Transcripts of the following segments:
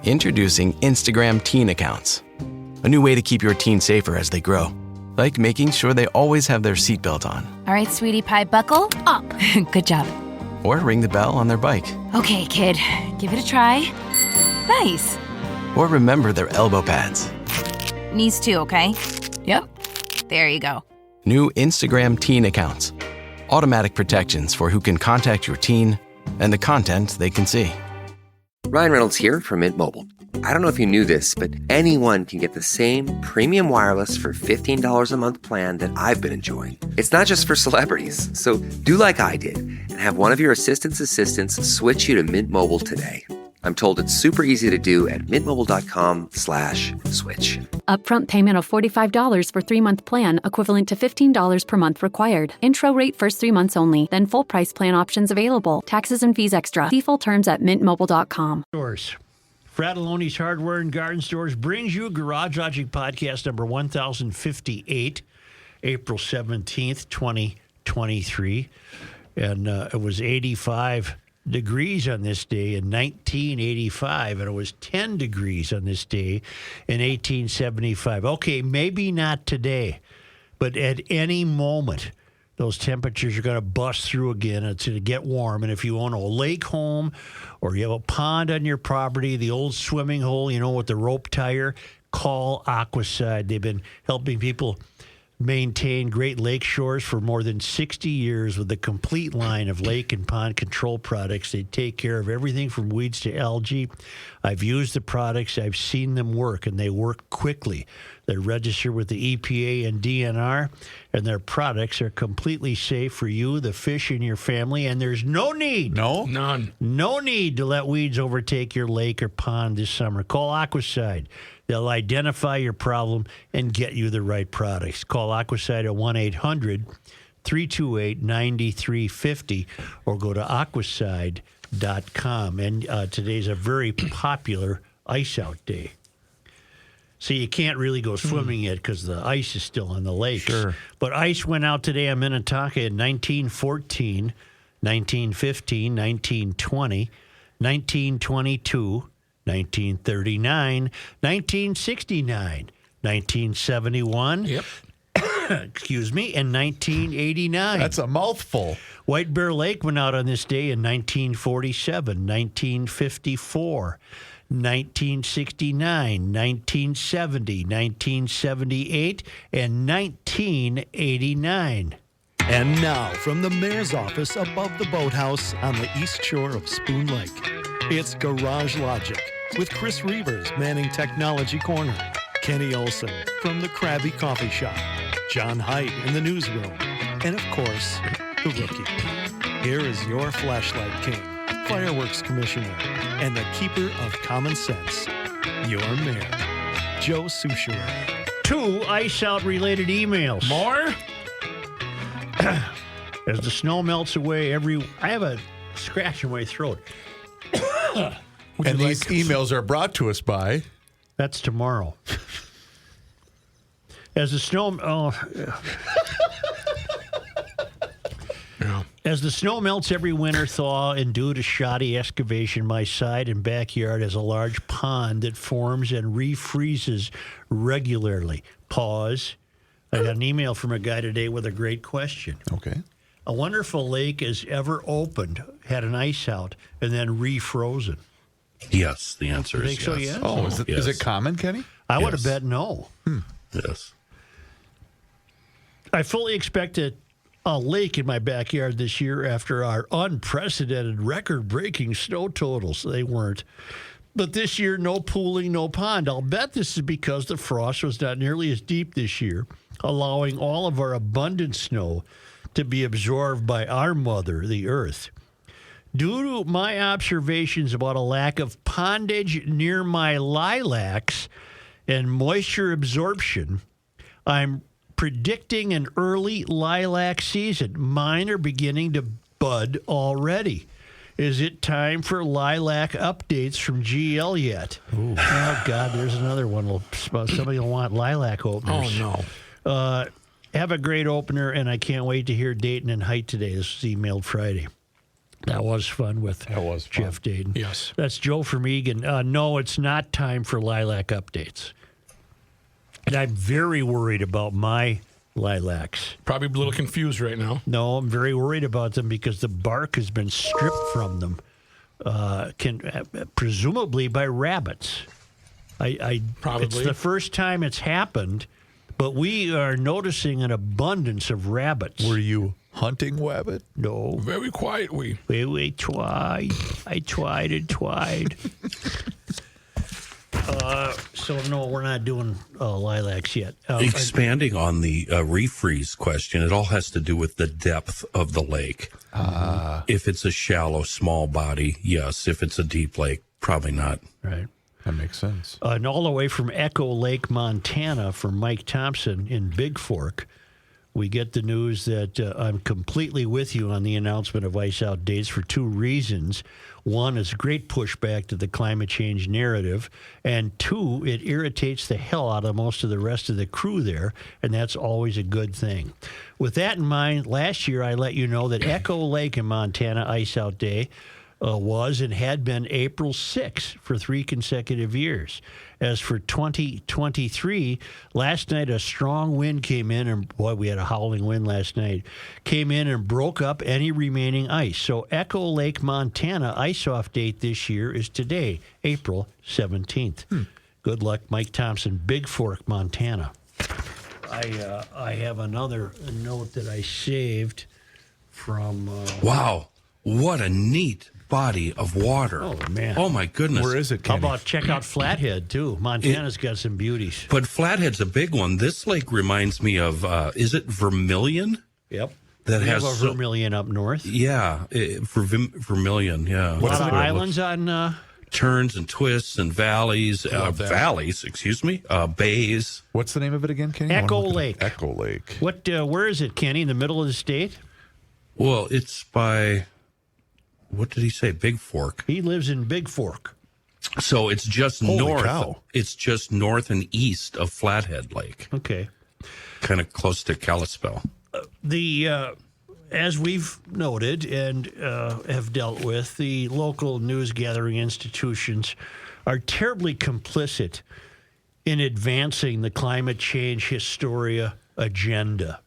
Introducing Instagram teen accounts. A new way to keep your teen safer as they grow. Like making sure they always have their seatbelt on. All right, sweetie pie, buckle up. Good job. Or ring the bell on their bike. Okay, kid, give it a try. Nice. Or remember their elbow pads. Knees too, okay? Yep. There you go. New Instagram teen accounts. Automatic protections for who can contact your teen and the content they can see. Ryan Reynolds here from Mint Mobile. I don't know if you knew this, but anyone can get the same premium wireless for $15 a month plan that I've been enjoying. It's not just for celebrities. So do like I did and have one of your assistants switch you to Mint Mobile today. I'm told it's super easy to do at mintmobile.com/switch. Upfront payment of $45 for 3-month plan, equivalent to $15 per month required. Intro rate first 3 months only, then full price plan options available. Taxes and fees extra. See full terms at mintmobile.com. Fratelloni's Hardware and Garden Stores brings you Garage Logic Podcast number 1058, April 17th, 2023. And it was 85 degrees on this day in 1985, and it was 10 degrees on this day in 1875. Okay, maybe not today, but at any moment, those temperatures are going to bust through again. It's going to get warm. And if you own a lake home or you have a pond on your property, the old swimming hole, with the rope tire, call Aquaside. They've been helping people maintain Great Lake shores for more than 60 years with a complete line of lake and pond control products. They take care of everything from weeds to algae. I've used the products. I've seen them work, and they work quickly. They're registered with the EPA and DNR, and their products are completely safe for you, the fish, and your family, and there's no need. No? None. No need to let weeds overtake your lake or pond this summer. Call Aquaside. They'll identify your problem and get you the right products. Call Aquaside at 1-800-328-9350 or go to aquaside.com. And today's a very popular ice out day. So you can't really go swimming yet because the ice is still on the lakes. Sure. But ice went out today on Minnetonka in 1914, 1915, 1920, 1922, 1939, 1969, 1971, excuse me, and 1989. That's a mouthful. White Bear Lake went out on this day in 1947, 1954, 1969, 1970, 1978, and 1989. And now, from the mayor's office above the boathouse on the east shore of Spoon Lake, it's Garage Logic with Chris Reavers manning Technology Corner, Kenny Olson from the Krabby Coffee Shop, John Haidt in the newsroom, and of course, the Rookie. Here is your flashlight king, fireworks commissioner, and the keeper of common sense, your mayor, Joe Soucheray. 2 ice-out related emails. More? As the snow melts away, I have a scratch in my throat. And these emails are brought to us by... That's tomorrow. As the snow... As the snow melts every winter thaw and due to shoddy excavation, my side and backyard has a large pond that forms and refreezes regularly. Pause. I got an email from a guy today with a great question. Okay. I wonder if a lake has ever opened, had an ice out, and then refrozen. Yes, the answer You is think so, yes. yes? Oh, is it common, Kenny? I would have bet no. Yes. I fully expect a lake in my backyard this year after our unprecedented record-breaking snow totals. They weren't. But this year, no pooling, no pond. I'll bet this is because the frost was not nearly as deep this year, allowing all of our abundant snow to be absorbed by our mother, the earth. Due to my observations about a lack of pondage near my lilacs and moisture absorption, I'm predicting an early lilac season. Mine are beginning to bud already. Is it time for lilac updates from GL yet? Ooh. Oh, God, there's another one. Somebody will want lilac openers. Oh, no. Have a great opener, and I can't wait to hear Dayton and Haidt today. This was emailed Friday. That was fun with Jeff Dayton. Yes. That's Joe from Egan. No, it's not time for lilac updates. And I'm very worried about my lilacs. Probably a little confused right now. No, I'm very worried about them because the bark has been stripped from them, presumably by rabbits. Probably. It's the first time it's happened, but we are noticing an abundance of rabbits. Were you hunting rabbit? No. Very quiet, we tried. I tried and tried. So, no, we're not doing lilacs yet. Expanding on the refreeze question, it all has to do with the depth of the lake. If it's a shallow, small body, yes. If it's a deep lake, probably not. Right. That makes sense. And all the way from Echo Lake, Montana, from Mike Thompson in Big Fork, we get the news that I'm completely with you on the announcement of ice out dates for two reasons. One is great pushback to the climate change narrative, and two, it irritates the hell out of most of the rest of the crew there, and that's always a good thing. With that in mind, last year I let you know that Echo Lake in Montana Ice Out Day was and had been April 6th for 3 consecutive years. As for 2023, last night a strong wind came in, and boy, we had a howling wind last night, came in and broke up any remaining ice. So Echo Lake, Montana ice-off date this year is today, April 17th. Good luck, Mike Thompson, Big Fork, Montana. I have another note that I saved from... Wow, what a neat body of water. Oh, man. Oh, my goodness. Where is it, How Kenny? about check out Flathead, too? Montana's got some beauties. But Flathead's a big one. This lake reminds me of, is it Vermilion? Yep. That We has have a Vermilion up north. Yeah, Vermilion, yeah. A lot of islands on... Turns and twists and valleys, bays. What's the name of it again, Kenny? Echo Lake. Echo Lake. What? Where is it, Kenny? In the middle of the state? Well, it's by, what did he say? Big Fork. He lives in Big Fork. So it's just Holy north. cow. It's just north and east of Flathead Lake, Okay. kind of close to Kalispell. As we've noted and have dealt with, the local news gathering institutions are terribly complicit in advancing the climate change hysteria agenda.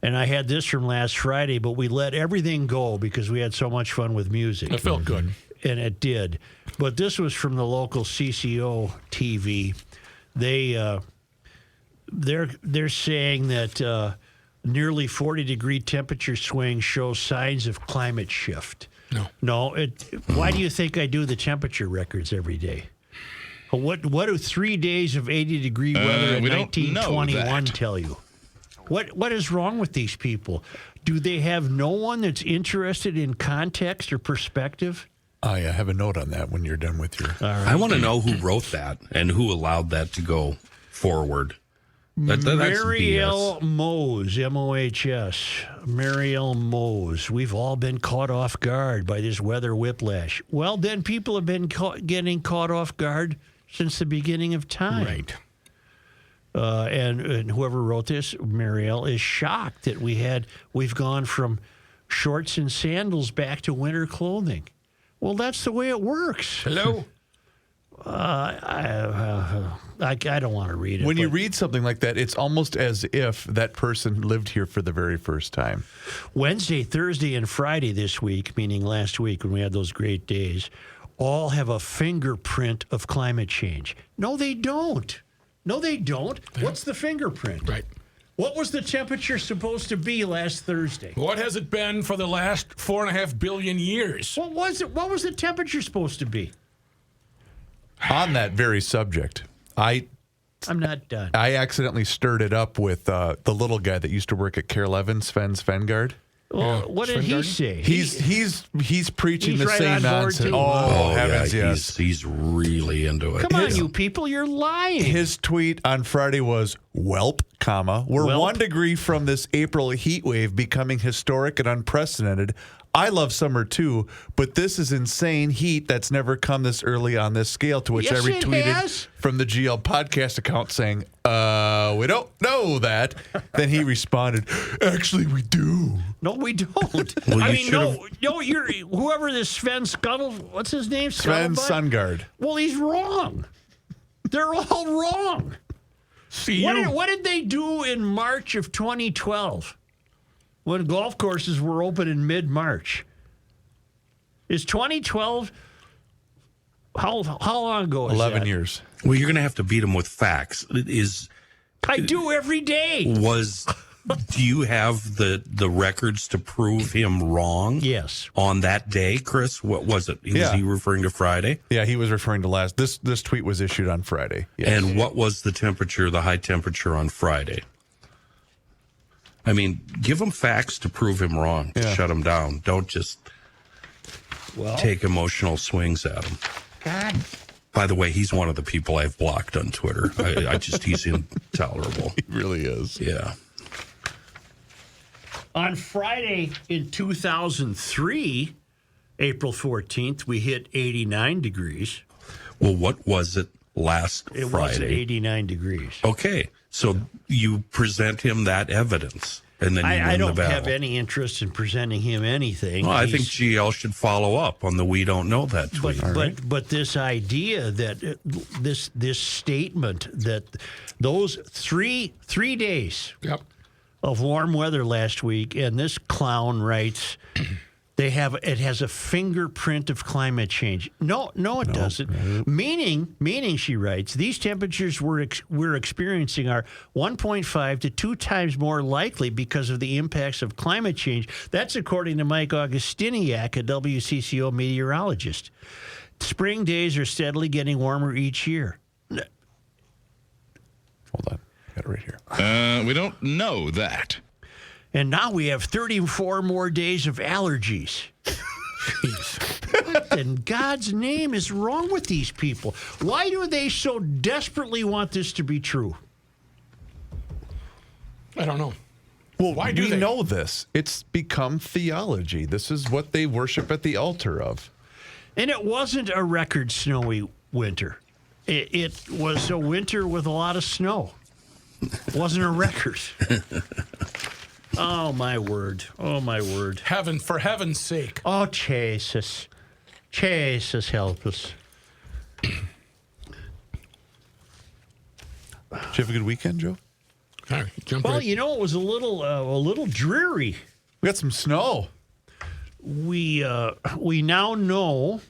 And I had this from last Friday, but we let everything go because we had so much fun with music. It felt good. And it did. But this was from the local CCO TV. They're saying that nearly 40-degree temperature swings show signs of climate shift. No. Why do you think I do the temperature records every day? What do 3 days of 80-degree weather in 1921 tell you? What is wrong with these people? Do they have no one that's interested in context or perspective? I have a note on that when you're done with your... I want to know who wrote that and who allowed that to go forward. That's Marielle BS. Mose, M-O-H-S. Marielle Mose. We've all been caught off guard by this weather whiplash. Well, then people have been getting caught off guard since the beginning of time. Right. And whoever wrote this, Marielle, is shocked that we've gone from shorts and sandals back to winter clothing. Well, that's the way it works. Hello? I don't want to read it. When you read something like that, it's almost as if that person lived here for the very first time. Wednesday, Thursday, and Friday this week, meaning last week when we had those great days, all have a fingerprint of climate change. No, they don't. What's the fingerprint? Right. What was the temperature supposed to be last Thursday? What has it been for the last 4.5 billion years? What was it? What was the temperature supposed to be? On that very subject, I'm not done. I accidentally stirred it up with the little guy that used to work at Care Levin, Sven Svengard. Well, what did he say? He's preaching He's the right same on board, nonsense. too. Oh, heavens, yeah, yes. he's really into it. Come on, you people, you're lying. His tweet on Friday was, "Welp, we're Welp. 1 degree from this April heat wave becoming historic and unprecedented. I love summer too, but this is insane heat that's never come this early on this scale." To which Yes, I it retweeted has. from the GL podcast account saying, We don't know that. Then he responded, actually, we do. No, we don't. Well, I you mean, should've- you're whoever this Sven Scuttle. What's his name? Sven Scuttlebutt? Sundgaard. Well, he's wrong. They're all wrong. See What you. did, what did they do in March of 2012 when golf courses were open in mid-March? Is 2012, how long ago is 11 that? years. Well, you're going to have to beat him with facts. I do every day. Do you have the records to prove him wrong? Yes. On that day, Chris? What was it? Was he referring to Friday? Yeah, he was referring to last. This tweet was issued on Friday. Yes. And what was the temperature, the high temperature on Friday? I mean, give him facts to prove him wrong, to shut him down. Don't just take emotional swings at him. God. By the way, he's one of the people I've blocked on Twitter. He's intolerable. He really is. Yeah. On Friday in 2003, April 14th, we hit 89 degrees. Well, what was it last It Friday? wasn't 89 degrees. Okay, so you present him that evidence, and then you win I the don't battle. have any interest in presenting him anything. Well, I think GL should follow up on the "We don't know that" tweet. But this idea that this statement that those three days Yep. of warm weather last week, and this clown writes it has a fingerprint of climate change. No, it doesn't. Meaning, she writes, these temperatures we're experiencing are 1.5 to 2 times more likely because of the impacts of climate change. That's according to Mike Augustiniak, a WCCO meteorologist. Spring days are steadily getting warmer each year. Hold on. Got it right here. We don't know that. And now we have 34 more days of allergies. What in God's name is wrong with these people? Why do they so desperately want this to be true? I don't know. Well, Why do we they? know this. It's become theology. This is what they worship at the altar of. And it wasn't a record snowy winter. It was a winter with a lot of snow. It wasn't a record. Oh, my word. Oh, my word. For heaven's sake. Oh, Jesus. Jesus, help us. Did you have a good weekend, Joe? All right, jump Well, right. you know, it was a little dreary. We got some snow. We now know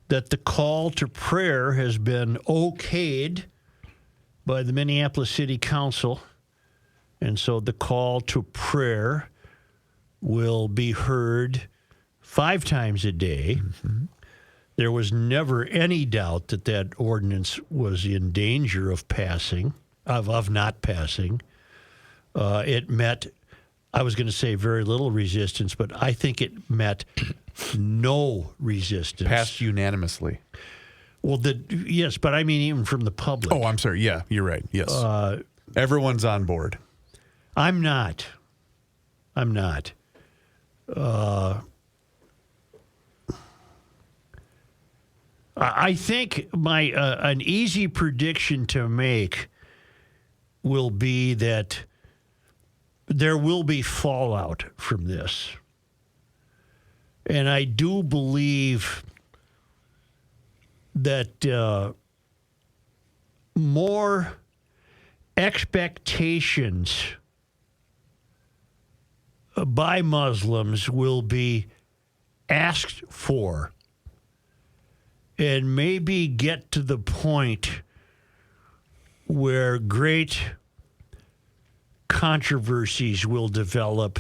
that the call to prayer has been okayed by the Minneapolis City Council. And so the call to prayer will be heard 5 times a day. Mm-hmm. There was never any doubt that ordinance was in danger of passing, of not passing. It met, I was going to say very little resistance, but I think it met no resistance. Passed unanimously. Well, yes, but I mean even from the public. Oh, I'm sorry. Yeah, you're right. Yes. Everyone's on board. I'm not. I think an easy prediction to make will be that there will be fallout from this. And I do believe that more expectations by Muslims will be asked for and maybe get to the point where great controversies will develop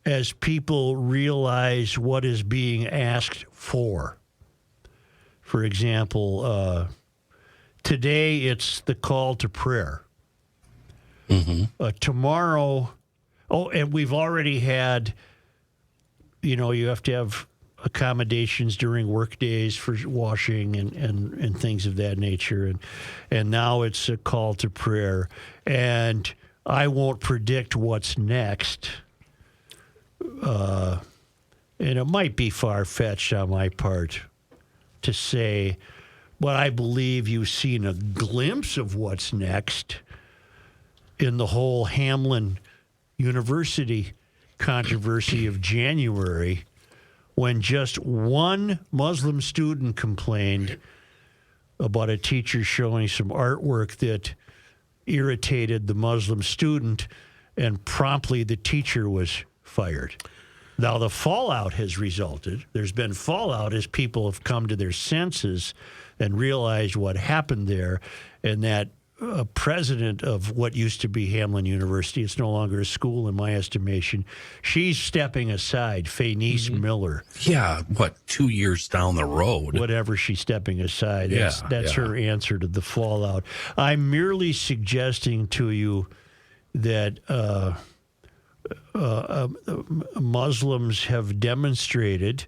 as people realize what is being asked for. For example, today it's the call to prayer. Mm-hmm. Tomorrow, and we've already had, you have to have accommodations during work days for washing and things of that nature. And now it's a call to prayer. And I won't predict what's next. And it might be far-fetched on my part to say, But I believe you've seen a glimpse of what's next in the whole Hamlin University controversy of January, when just one Muslim student complained about a teacher showing some artwork that irritated the Muslim student, and promptly the teacher was fired. Now, the fallout has resulted. There's been fallout as people have come to their senses and realized what happened there, and that president of what used to be Hamlin University, it's no longer a school in my estimation, she's stepping aside, Faynice Miller. Yeah, 2 years down the road? Whatever she's stepping aside, that's her answer to the fallout. I'm merely suggesting to you that Muslims have demonstrated,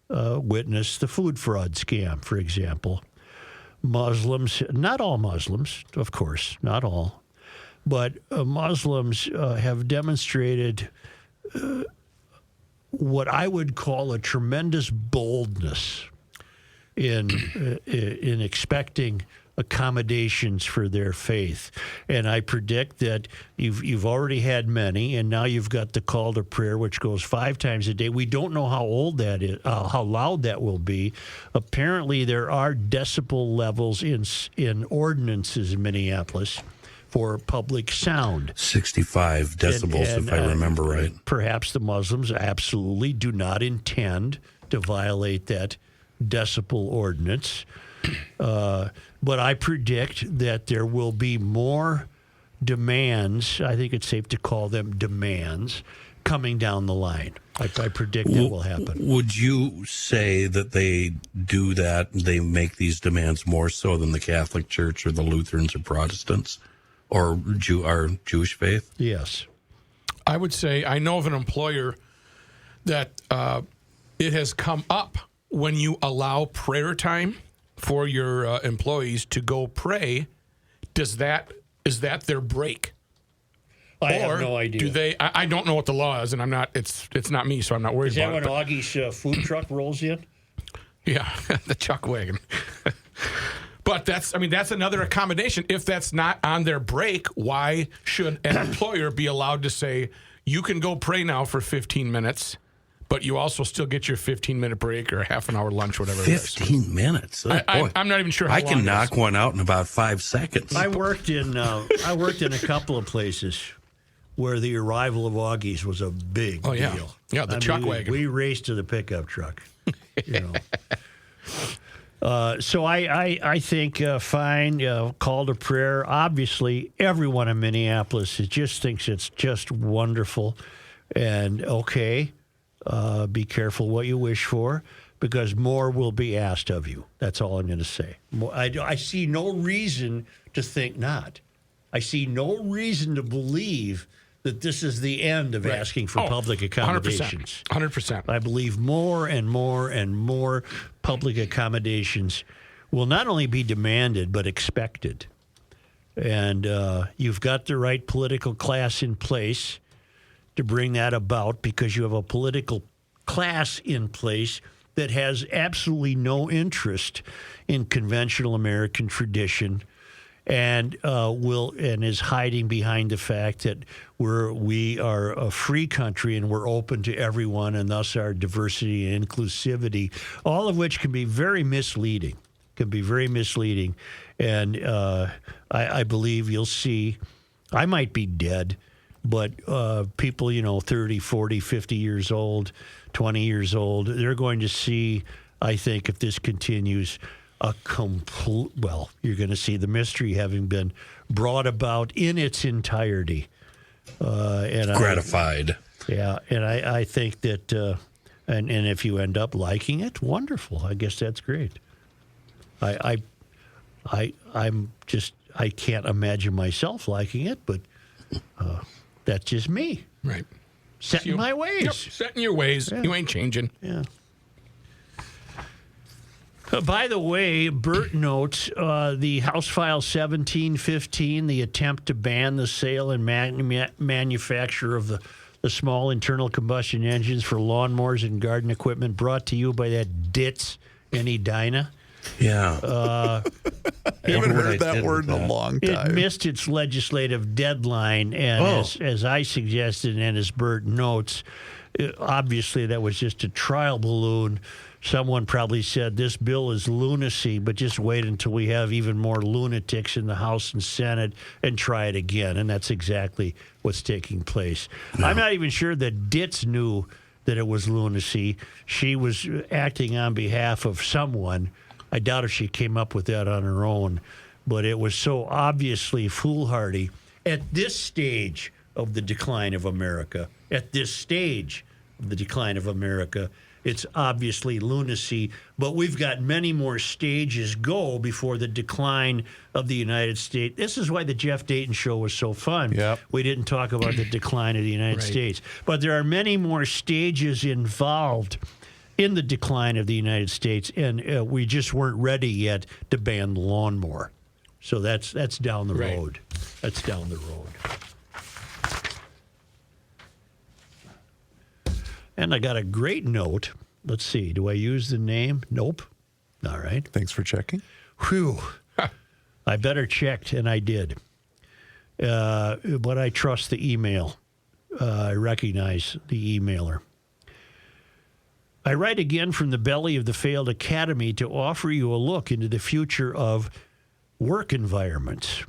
witness the food fraud scam, for example. Muslims, not all Muslims, of course, not all, but Muslims have demonstrated what I would call a tremendous boldness in expecting accommodations for their faith. And I predict that you've already had many, and now you've got the call to prayer, which goes 5 times a day. We don't know how old that is, how loud that will be. Apparently, there are decibel levels in ordinances in Minneapolis for public sound. 65 decibels, if I remember right. Perhaps the Muslims absolutely do not intend to violate that decibel ordinance. But I predict that there will be more demands, I think it's safe to call them demands, coming down the line. I predict that will happen. Would you say that they do that, they make these demands more so than the Catholic Church or the Lutherans or Protestants or our Jewish faith? Yes. I would say I know of an employer that it has come up when you allow prayer time for your employees to go pray. Is that their break? I have no idea. Do they? I don't know what the law is, and I'm not. It's not me, so I'm not worried about it. Is that when Augie's food truck rolls in? Yeah, the chuck wagon. But that's another accommodation. If that's not on their break, why should an employer be allowed to say, you can go pray now for 15 minutes, but you also still get your 15-minute break or a half an hour lunch, whatever 15 minutes? Oh, I'm not even sure how I long can knock one out in about 5 seconds. I worked in a couple of places where the arrival of Augie's was a big deal. Yeah, the chuck wagon. We raced to the pickup truck. So I think fine, call to prayer. Obviously, everyone in Minneapolis just thinks it's just wonderful. And okay, be careful what you wish for, because more will be asked of you. That's all I'm going to say. I see no reason to think not. I see no reason to believe that this is the end of asking for public accommodations. 100%. I believe more and more and more public accommodations will not only be demanded, but expected. And you've got the right political class in place to bring that about, because you have a political class in place that has absolutely no interest in conventional American tradition, and is hiding behind the fact that we are a free country and we're open to everyone, and thus our diversity and inclusivity, all of which can be very misleading. And I believe you'll see, I might be dead, but people, 30, 40, 50 years old, 20 years old, they're going to see, I think, if this continues, you're going to see the mystery having been brought about in its entirety. Gratified. And I think that, and if you end up liking it, wonderful. I guess that's great. I can't imagine myself liking it, but that's just me. Right. Setting my ways. Yep, setting your ways. Yeah. You ain't changing. Yeah. By the way, Bert notes the House File 1715, the attempt to ban the sale and manufacture of the small internal combustion engines for lawnmowers and garden equipment, brought to you by that ditz, Edina. Yeah. I haven't heard that word in a long time. It missed its legislative deadline, and as I suggested and as Bert notes, obviously that was just a trial balloon. Someone probably said this bill is lunacy, but just wait until we have even more lunatics in the House and Senate and try it again. And that's exactly what's taking place. No. I'm not even sure that Ditz knew that it was lunacy. She was acting on behalf of someone. I doubt if she came up with that on her own, but it was so obviously foolhardy at this stage of the decline of America. At this stage of the decline of America, it's obviously lunacy, but we've got many more stages go before the decline of the United States. This is why the Jeff Dayton Show was so fun. Yep. We didn't talk about the decline of the United States, but there are many more stages involved in the decline of the United States, and we just weren't ready yet to ban the lawnmower. So that's down the road. That's down the road. And I got a great note. Let's see. Do I use the name? Nope. All right. Thanks for checking. Whew. I better checked, and I did. But I trust the email. I recognize the emailer. I write again from the belly of the failed academy to offer you a look into the future of work environments.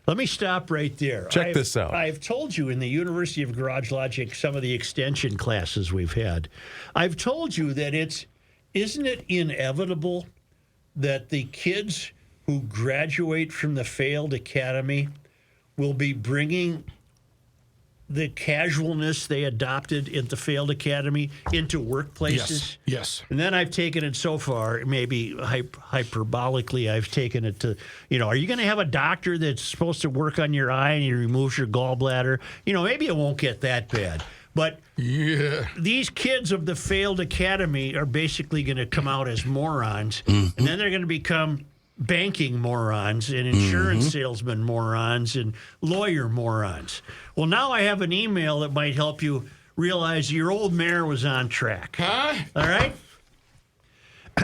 Let me stop right there. Check this out. I've told you in the University of Garage Logic, some of the extension classes we've had, I've told you that isn't it inevitable that the kids who graduate from the failed academy will be bringing the casualness they adopted at the failed academy into workplaces? Yes. And then I've taken it so far, maybe hyperbolically, I've taken it to, are you going to have a doctor that's supposed to work on your eye and he removes your gallbladder? Maybe it won't get that bad. But these kids of the failed academy are basically going to come out as morons, and then they're going to become banking morons and insurance salesman morons and lawyer morons. Well, now I have an email that might help you realize your old mayor was on track. Huh? All right?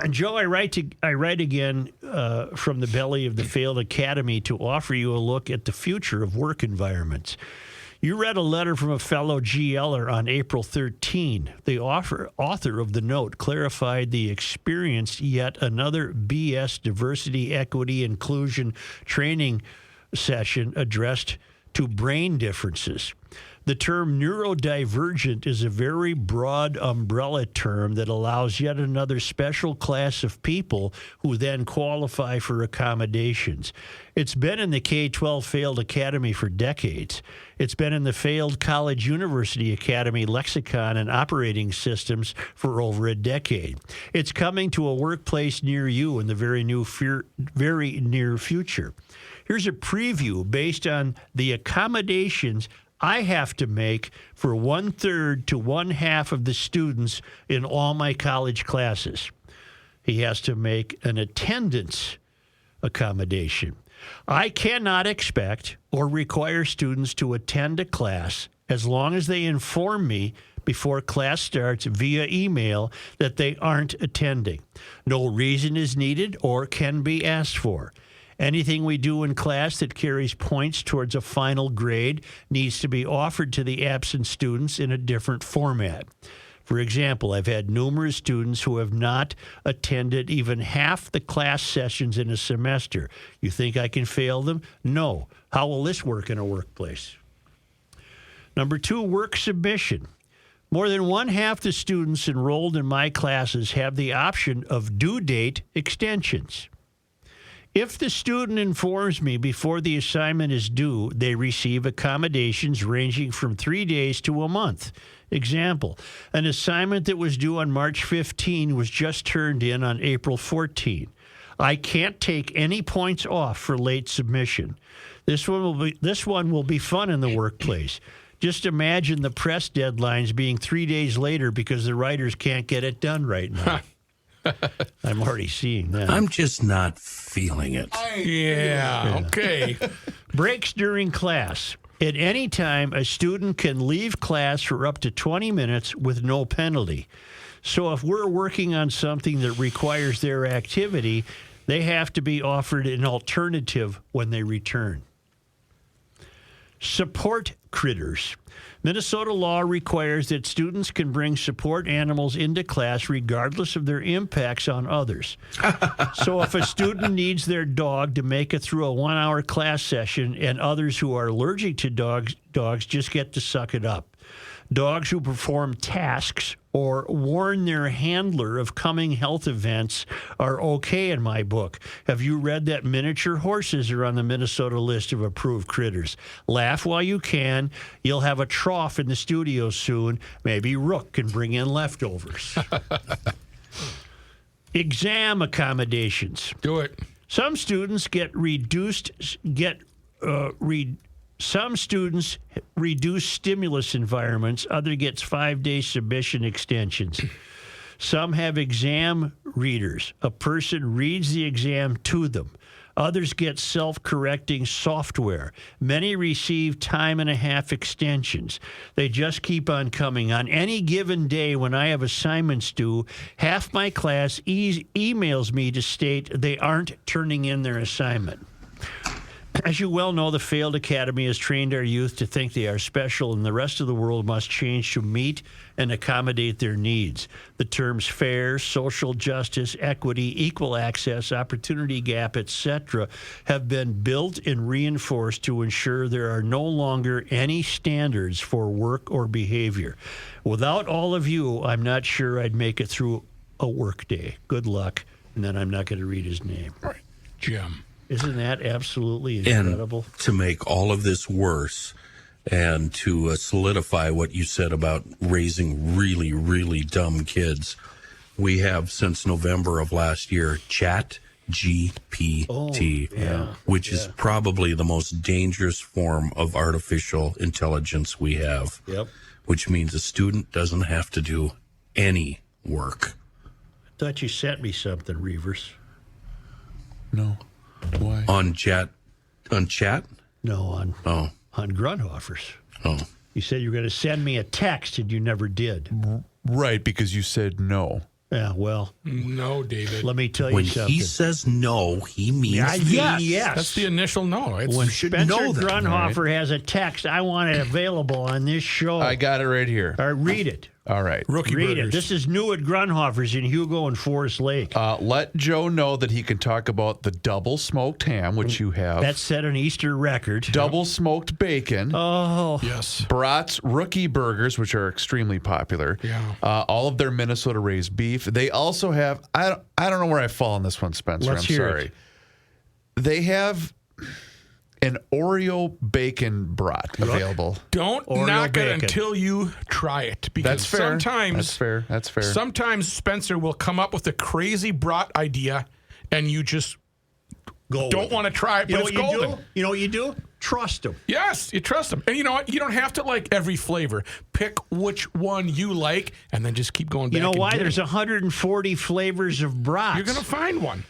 Joe, I write again from the belly of the failed academy to offer you a look at the future of work environments. You read a letter from a fellow GLer on April 13. The author of the note clarified the experienced yet another BS diversity, equity, inclusion training session addressed to brain differences. The term neurodivergent is a very broad umbrella term that allows yet another special class of people who then qualify for accommodations. It's been in the K-12 failed academy for decades. It's been in the failed college university academy lexicon and operating systems for over a decade. It's coming to a workplace near you in the very near future. Here's a preview based on the accommodations I have to make for 1/3 to 1/2 of the students in all my college classes. He has to make an attendance accommodation. I cannot expect or require students to attend a class as long as they inform me before class starts via email that they aren't attending. No reason is needed or can be asked for. Anything we do in class that carries points towards a final grade needs to be offered to the absent students in a different format. For example, I've had numerous students who have not attended even half the class sessions in a semester. You think I can fail them? No. How will this work in a workplace? Number 2, work submission. More than 1/2 the students enrolled in my classes have the option of due date extensions. If the student informs me before the assignment is due, they receive accommodations ranging from 3 days to a month. Example, an assignment that was due on March 15 was just turned in on April 14. I can't take any points off for late submission. This one will be fun in the workplace. Just imagine the press deadlines being 3 days later because the writers can't get it done right now. I'm already seeing that. I'm just not feeling it. Yeah. Okay. Breaks during class. At any time, a student can leave class for up to 20 minutes with no penalty. So if we're working on something that requires their activity, they have to be offered an alternative when they return. Support critters. Minnesota law requires that students can bring support animals into class regardless of their impacts on others. So if a student needs their dog to make it through a 1-hour class session and others who are allergic to dogs just get to suck it up. Dogs who perform tasks or warn their handler of coming health events are okay in my book. Have you read that miniature horses are on the Minnesota list of approved critters? Laugh while you can. You'll have a trough in the studio soon. Maybe Rook can bring in leftovers. Exam accommodations. Do it. Some students Some students reduce stimulus environments. Other gets 5-day submission extensions. Some have exam readers. A person reads the exam to them. Others get self-correcting software. Many receive time-and-a-half extensions. They just keep on coming. On any given day when I have assignments due, half my class emails me to state they aren't turning in their assignment. As you well know, the failed academy has trained our youth to think they are special, and the rest of the world must change to meet and accommodate their needs. The terms fair, social justice, equity, equal access, opportunity gap, etc., have been built and reinforced to ensure there are no longer any standards for work or behavior. Without all of you, I'm not sure I'd make it through a work day. Good luck. And then I'm not going to read his name. All right, Jim. Isn't that absolutely incredible? And to make all of this worse and to solidify what you said about raising really, really dumb kids, we have since November of last year ChatGPT, which is probably the most dangerous form of artificial intelligence we have, which means a student doesn't have to do any work. I thought you sent me something, Reavers. No. Why? On chat? No, on Grunhofer's. Oh. You said you were going to send me a text, and you never did. Right, because you said no. Yeah, well. No, David. Let me tell you When something. he says no, he means yes. That's the initial no. When should Spencer know that, Grunhofer has a text, I want it available on this show. I got it right here. All right, read it. All right. Rookie Read burgers. it. This is new at Grunhofer's in Hugo and Forest Lake. Let Joe know that he can talk about the double smoked ham, which you have. That set an Easter record. Double smoked bacon. Oh. Yes. Brat's Rookie Burgers, which are extremely popular. Yeah. All of their Minnesota raised beef. They also have, I don't know where I fall on this one, Spencer. Let's I'm hear sorry. it. They have an Oreo bacon brat available. Don't Oreo knock bacon. it until you try it. Because That's fair. sometimes That's fair. Sometimes Spencer will come up with a crazy brat idea and you just don't want to try it, but it's golden. You know what you do? Trust him. Yes, you trust them. And you know what? You don't have to like every flavor. Pick which one you like and then just keep going back. You know and why? getting There's it. 140 flavors of brats. You're going to find one.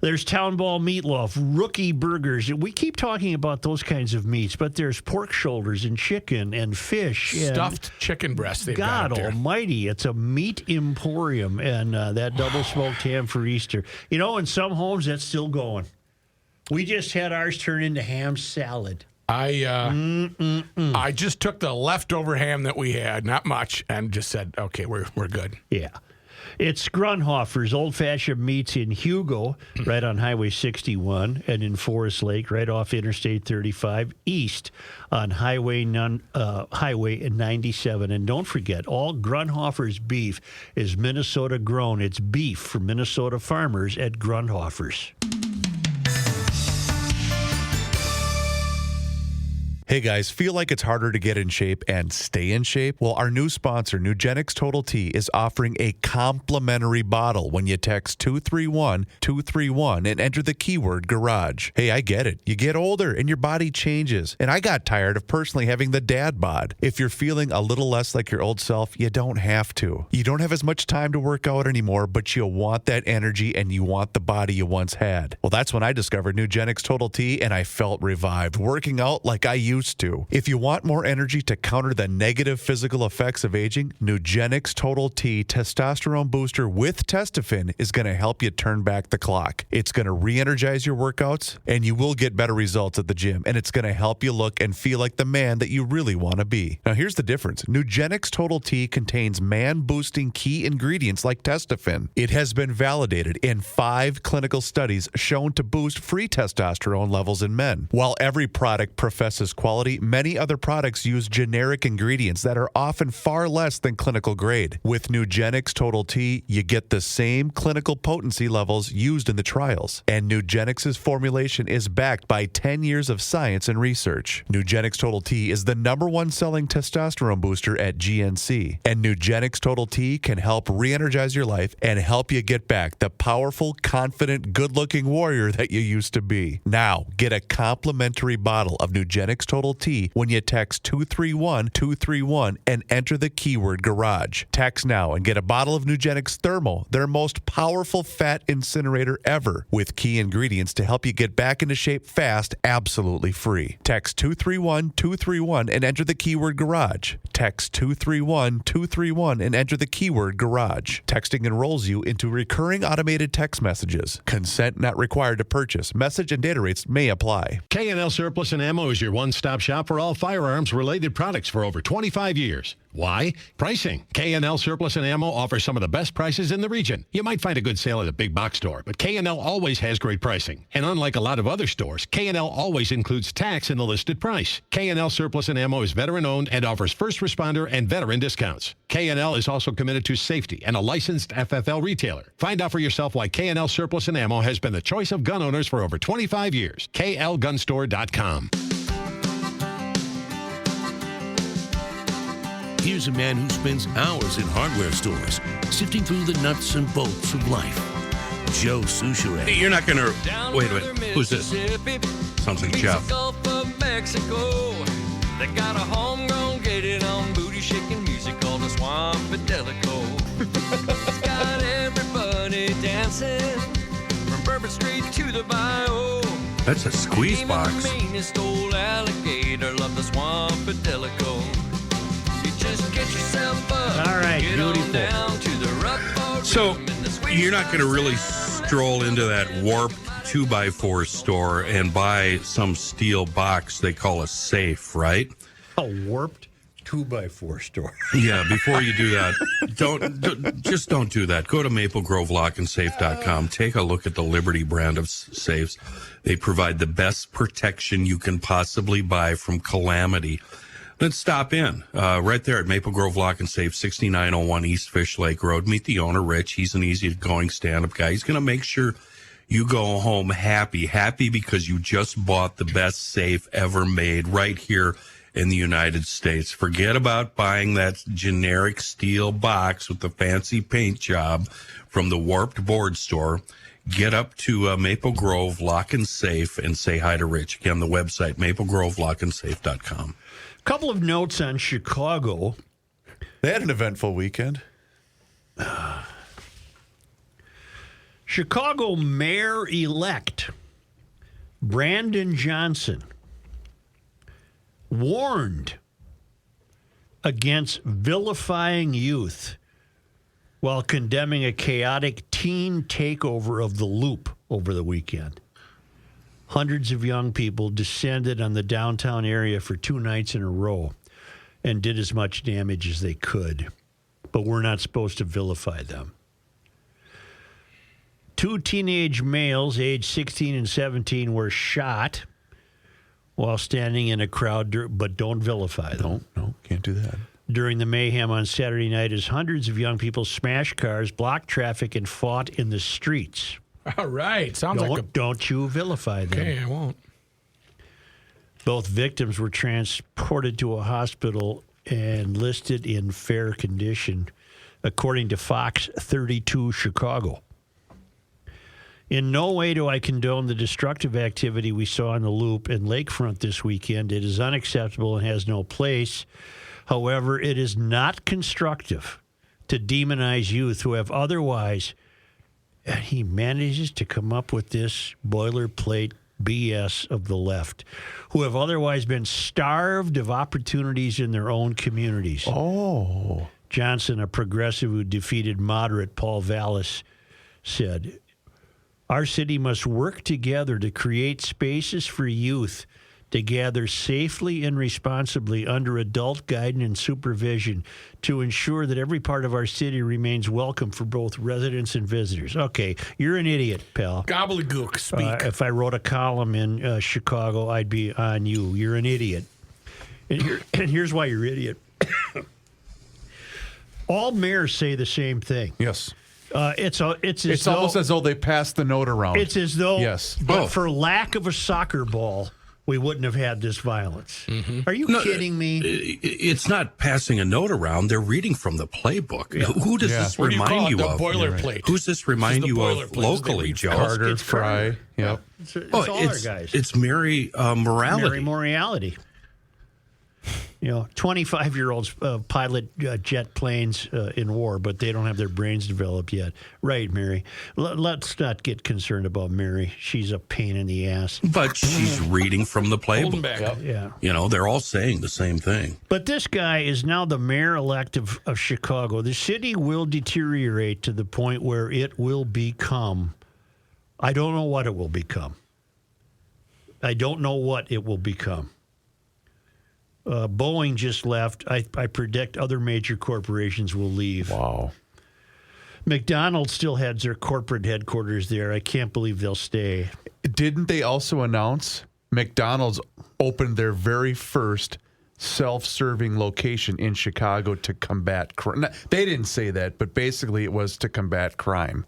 There's Town Ball Meatloaf, Rookie Burgers. We keep talking about those kinds of meats, but there's pork shoulders and chicken and fish. Stuffed chicken breast. They've got God up there. almighty. It's a meat emporium, and that double smoked ham for Easter. You know, in some homes, that's still going. We just had ours turn into ham salad. I just took the leftover ham that we had, not much, and just said, okay, we're good. Yeah. It's Grunhofer's Old-Fashioned Meats in Hugo, right on Highway 61, and in Forest Lake, right off Interstate 35, east on Highway 97. And don't forget, all Grunhofer's beef is Minnesota grown. It's beef for Minnesota farmers at Grunhofer's. Hey guys, feel like it's harder to get in shape and stay in shape? Well, our new sponsor, Nugenix Total T, is offering a complimentary bottle when you text 231-231 and enter the keyword garage. Hey, I get it. You get older and your body changes. And I got tired of personally having the dad bod. If you're feeling a little less like your old self, you don't have to. You don't have as much time to work out anymore, but you want that energy and you want the body you once had. Well, that's when I discovered Nugenix Total T and I felt revived, working out like I used used to. If you want more energy to counter the negative physical effects of aging, Nugenix Total T Testosterone Booster with Testofen is going to help you turn back the clock. It's going to re-energize your workouts, and you will get better results at the gym, and it's going to help you look and feel like the man that you really want to be. Now, here's the difference. Nugenix Total T contains man-boosting key ingredients like Testofen. It has been validated in 5 clinical studies shown to boost free testosterone levels in men. While every product professes quality, many other products use generic ingredients that are often far less than clinical grade. With Nugenix Total T, you get the same clinical potency levels used in the trials. And Nugenix's formulation is backed by 10 years of science and research. Nugenix Total T is the #1 selling testosterone booster at GNC. And Nugenix Total T can help re-energize your life and help you get back the powerful, confident, good-looking warrior that you used to be. Now, get a complimentary bottle of Nugenix Total T when you text 231-231 and enter the keyword garage. Text now and get a bottle of Nugenix Thermo, their most powerful fat incinerator ever, with key ingredients to help you get back into shape fast, absolutely free. Text 231-231 and enter the keyword garage. Text 231-231 and enter the keyword garage. Texting enrolls you into recurring automated text messages. Consent not required to purchase. Message and data rates may apply. K&L Surplus and Ammo is your one-stop shop for all firearms-related products for over 25 years. Why? Pricing. K&L Surplus and Ammo offers some of the best prices in the region. You might find a good sale at a big box store, but K&L always has great pricing. And unlike a lot of other stores, K&L always includes tax in the listed price. K&L Surplus and Ammo is veteran-owned and offers first responder and veteran discounts. K&L is also committed to safety and a licensed FFL retailer. Find out for yourself why K&L Surplus and Ammo has been the choice of gun owners for over 25 years. klgunstore.com. Here's a man who spends hours in hardware stores, sifting through the nuts and bolts of life. Joe Souchere. Hey, you're not going to... Wait. Who's this? Sounds like Jeff. Mexico. They got a homegrown gated on booty shaking music called the Swamp Fidelico. It's got everybody dancing from Bourbon Street to the Bayou. That's a squeeze box. The meanest old alligator love the Swamp Fidelico. Just get yourself up. All right, get beautiful. On down to the rough So you're not going to really stroll into that warped 2x4 store and buy some steel box they call a safe, right? A warped 2x4 store. Yeah, before you do that, don't do that. Go to MapleGroveLockandSafe.com. Take a look at the Liberty brand of safes. They provide the best protection you can possibly buy from calamity. Then stop in right there at Maple Grove Lock and Safe, 6901 East Fish Lake Road. Meet the owner, Rich. He's an easygoing stand-up guy. He's going to make sure you go home happy because you just bought the best safe ever made right here in the United States. Forget about buying that generic steel box with the fancy paint job from the Warped Board Store. Get up to Maple Grove Lock and Safe and say hi to Rich. Again, the website, MapleGroveLockandSafe.com. Couple of notes on Chicago. They had an eventful weekend. Chicago Mayor-elect Brandon Johnson warned against vilifying youth while condemning a chaotic teen takeover of the Loop over the weekend. Hundreds of young people descended on the downtown area for 2 nights in a row and did as much damage as they could. But we're not supposed to vilify them. 2 teenage males, aged 16 and 17, were shot while standing in a crowd, but don't vilify them. No, can't do that. During the mayhem on Saturday night, as hundreds of young people smashed cars, blocked traffic, and fought in the streets. All right. Don't you vilify them. Okay, I won't. Both victims were transported to a hospital and listed in fair condition, according to Fox 32 Chicago. In no way do I condone the destructive activity we saw on the Loop and Lakefront this weekend. It is unacceptable and has no place. However, it is not constructive to demonize youth who have otherwise... And he manages to come up with this boilerplate BS of the left, who have otherwise been starved of opportunities in their own communities. Oh. Johnson, a progressive who defeated moderate Paul Vallis, said, "Our city must work together to create spaces for youth to gather safely and responsibly under adult guidance and supervision to ensure that every part of our city remains welcome for both residents and visitors." Okay, you're an idiot, pal. Gobbledygook, speak. If I wrote a column in Chicago, I'd be on you. You're an idiot. And here's why you're an idiot. All mayors say the same thing. Yes. It's almost as though they passed the note around. It's as though, yes. But for lack of a soccer ball, we wouldn't have had this violence. Mm-hmm. Are you kidding me? It's not passing a note around. They're reading from the playbook. Yeah. Who does this remind you of? The boilerplate. Who's this remind you of locally, Joe? Carter, Fry. Yep. It's all our guys. It's Mary Morality. Mary Morality. 25-year-olds pilot jet planes in war, but they don't have their brains developed yet. Right, Mary. Let's not get concerned about Mary. She's a pain in the ass. But she's reading from the playbook. Yeah. They're all saying the same thing. But this guy is now the mayor-elect of Chicago. The city will deteriorate to the point where it will become, I don't know what it will become. Boeing just left. I predict other major corporations will leave. Wow. McDonald's still has their corporate headquarters there. I can't believe they'll stay. Didn't they also announce McDonald's opened their very first self-serving location in Chicago to combat crime? They didn't say that, but basically it was to combat crime.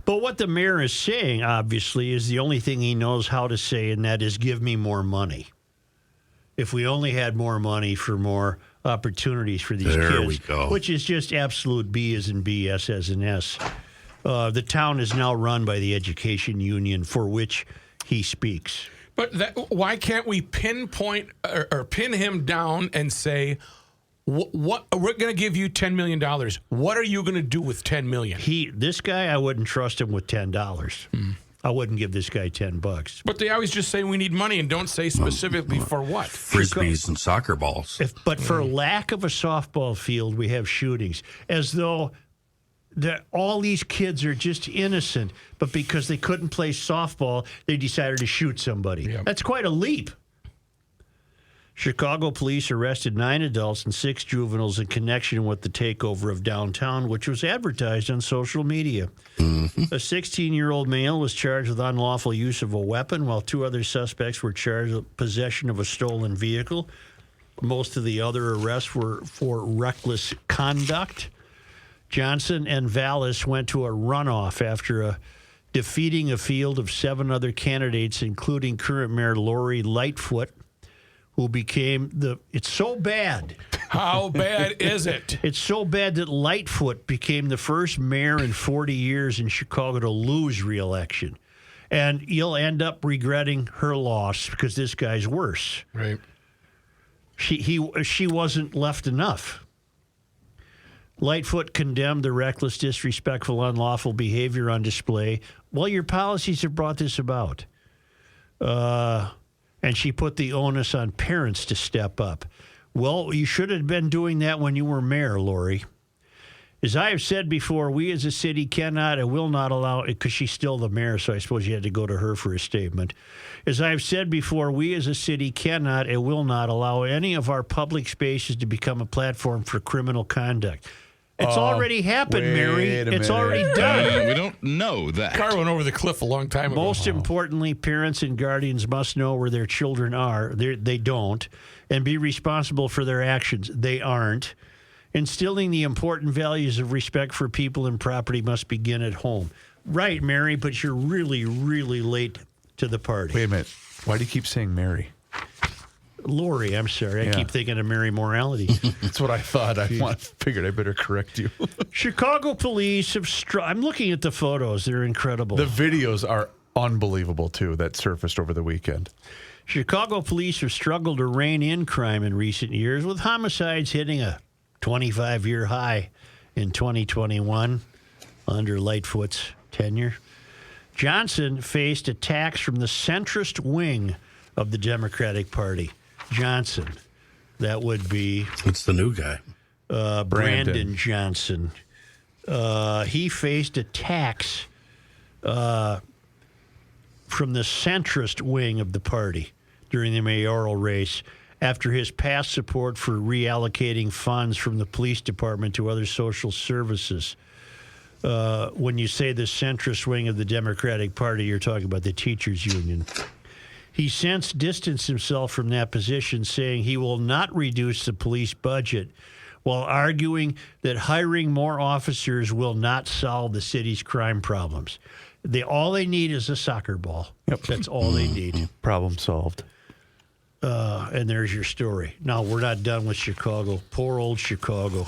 But what the mayor is saying, obviously, is the only thing he knows how to say, and that is give me more money. If we only had more money for more opportunities for these there kids, we go. Which is just absolute B as in B, S as in S. The town is now run by the education union for which he speaks. But why can't we pinpoint or pin him down and say, "What we're going to give you $10 million. What are you going to do with $10 million?" This guy, I wouldn't trust him with $10. I wouldn't give this guy $10. But they always just say we need money and don't say specifically for what. Frisbees and soccer balls. But for lack of a softball field, we have shootings. As though all these kids are just innocent, but because they couldn't play softball, they decided to shoot somebody. Yep. That's quite a leap. Chicago police arrested 9 adults and 6 juveniles in connection with the takeover of downtown, which was advertised on social media. Mm-hmm. A 16-year-old male was charged with unlawful use of a weapon, while 2 other suspects were charged with possession of a stolen vehicle. Most of the other arrests were for reckless conduct. Johnson and Vallis went to a runoff after defeating a field of 7 other candidates, including current Mayor Lori Lightfoot, who became it's so bad. How bad is it? It's so bad that Lightfoot became the first mayor in 40 years in Chicago to lose re-election. And you'll end up regretting her loss because this guy's worse. Right. She wasn't left enough. Lightfoot condemned the reckless, disrespectful, unlawful behavior on display. Well, your policies have brought this about. And she put the onus on parents to step up. Well, you should have been doing that when you were mayor, Lori. As I have said before, we as a city cannot and will not allow, because she's still the mayor, so I suppose you had to go to her for a statement. As I have said before, we as a city cannot and will not allow any of our public spaces to become a platform for criminal conduct. It's already happened, Mary. It's already done. We don't know that. Car went over the cliff a long time ago. Most importantly, parents and guardians must know where their children are. They don't. And be responsible for their actions. They aren't. Instilling the important values of respect for people and property must begin at home. Right, Mary, but you're really, really late to the party. Wait a minute. Why do you keep saying Mary? Lori, I'm sorry. I keep thinking of Mary Morality. That's what I thought. I figured I better correct you. Chicago police have I'm looking at the photos. They're incredible. The videos are unbelievable, too, that surfaced over the weekend. Chicago police have struggled to rein in crime in recent years, with homicides hitting a 25-year high in 2021 under Lightfoot's tenure. Johnson faced attacks from the centrist wing of the Democratic Party. Johnson, that would be... It's the new guy. Brandon Johnson. He faced attacks from the centrist wing of the party during the mayoral race after his past support for reallocating funds from the police department to other social services. When you say the centrist wing of the Democratic Party, you're talking about the teachers' union. He since distanced himself from that position, saying he will not reduce the police budget, while arguing that hiring more officers will not solve the city's crime problems. All they need is a soccer ball. Yep. That's all they need. Problem solved. And there's your story. Now, we're not done with Chicago. Poor old Chicago.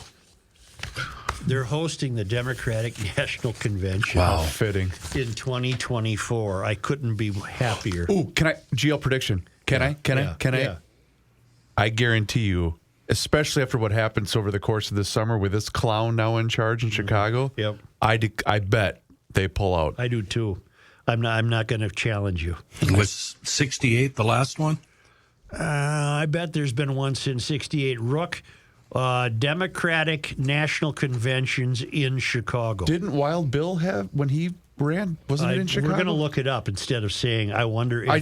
They're hosting the Democratic National Convention. Wow. Fitting. In 2024. I couldn't be happier. Ooh, can I? GL prediction. Can I? I guarantee you, especially after what happens over the course of this summer with this clown now in charge in Chicago. Yep. I bet they pull out. I do too. I'm not going to challenge you. Was 68 the last one? I bet there's been one since 68. Rook, Democratic National Conventions in Chicago. Didn't Wild Bill have, when he ran, wasn't it in Chicago? We're going to look it up instead of saying, I wonder if I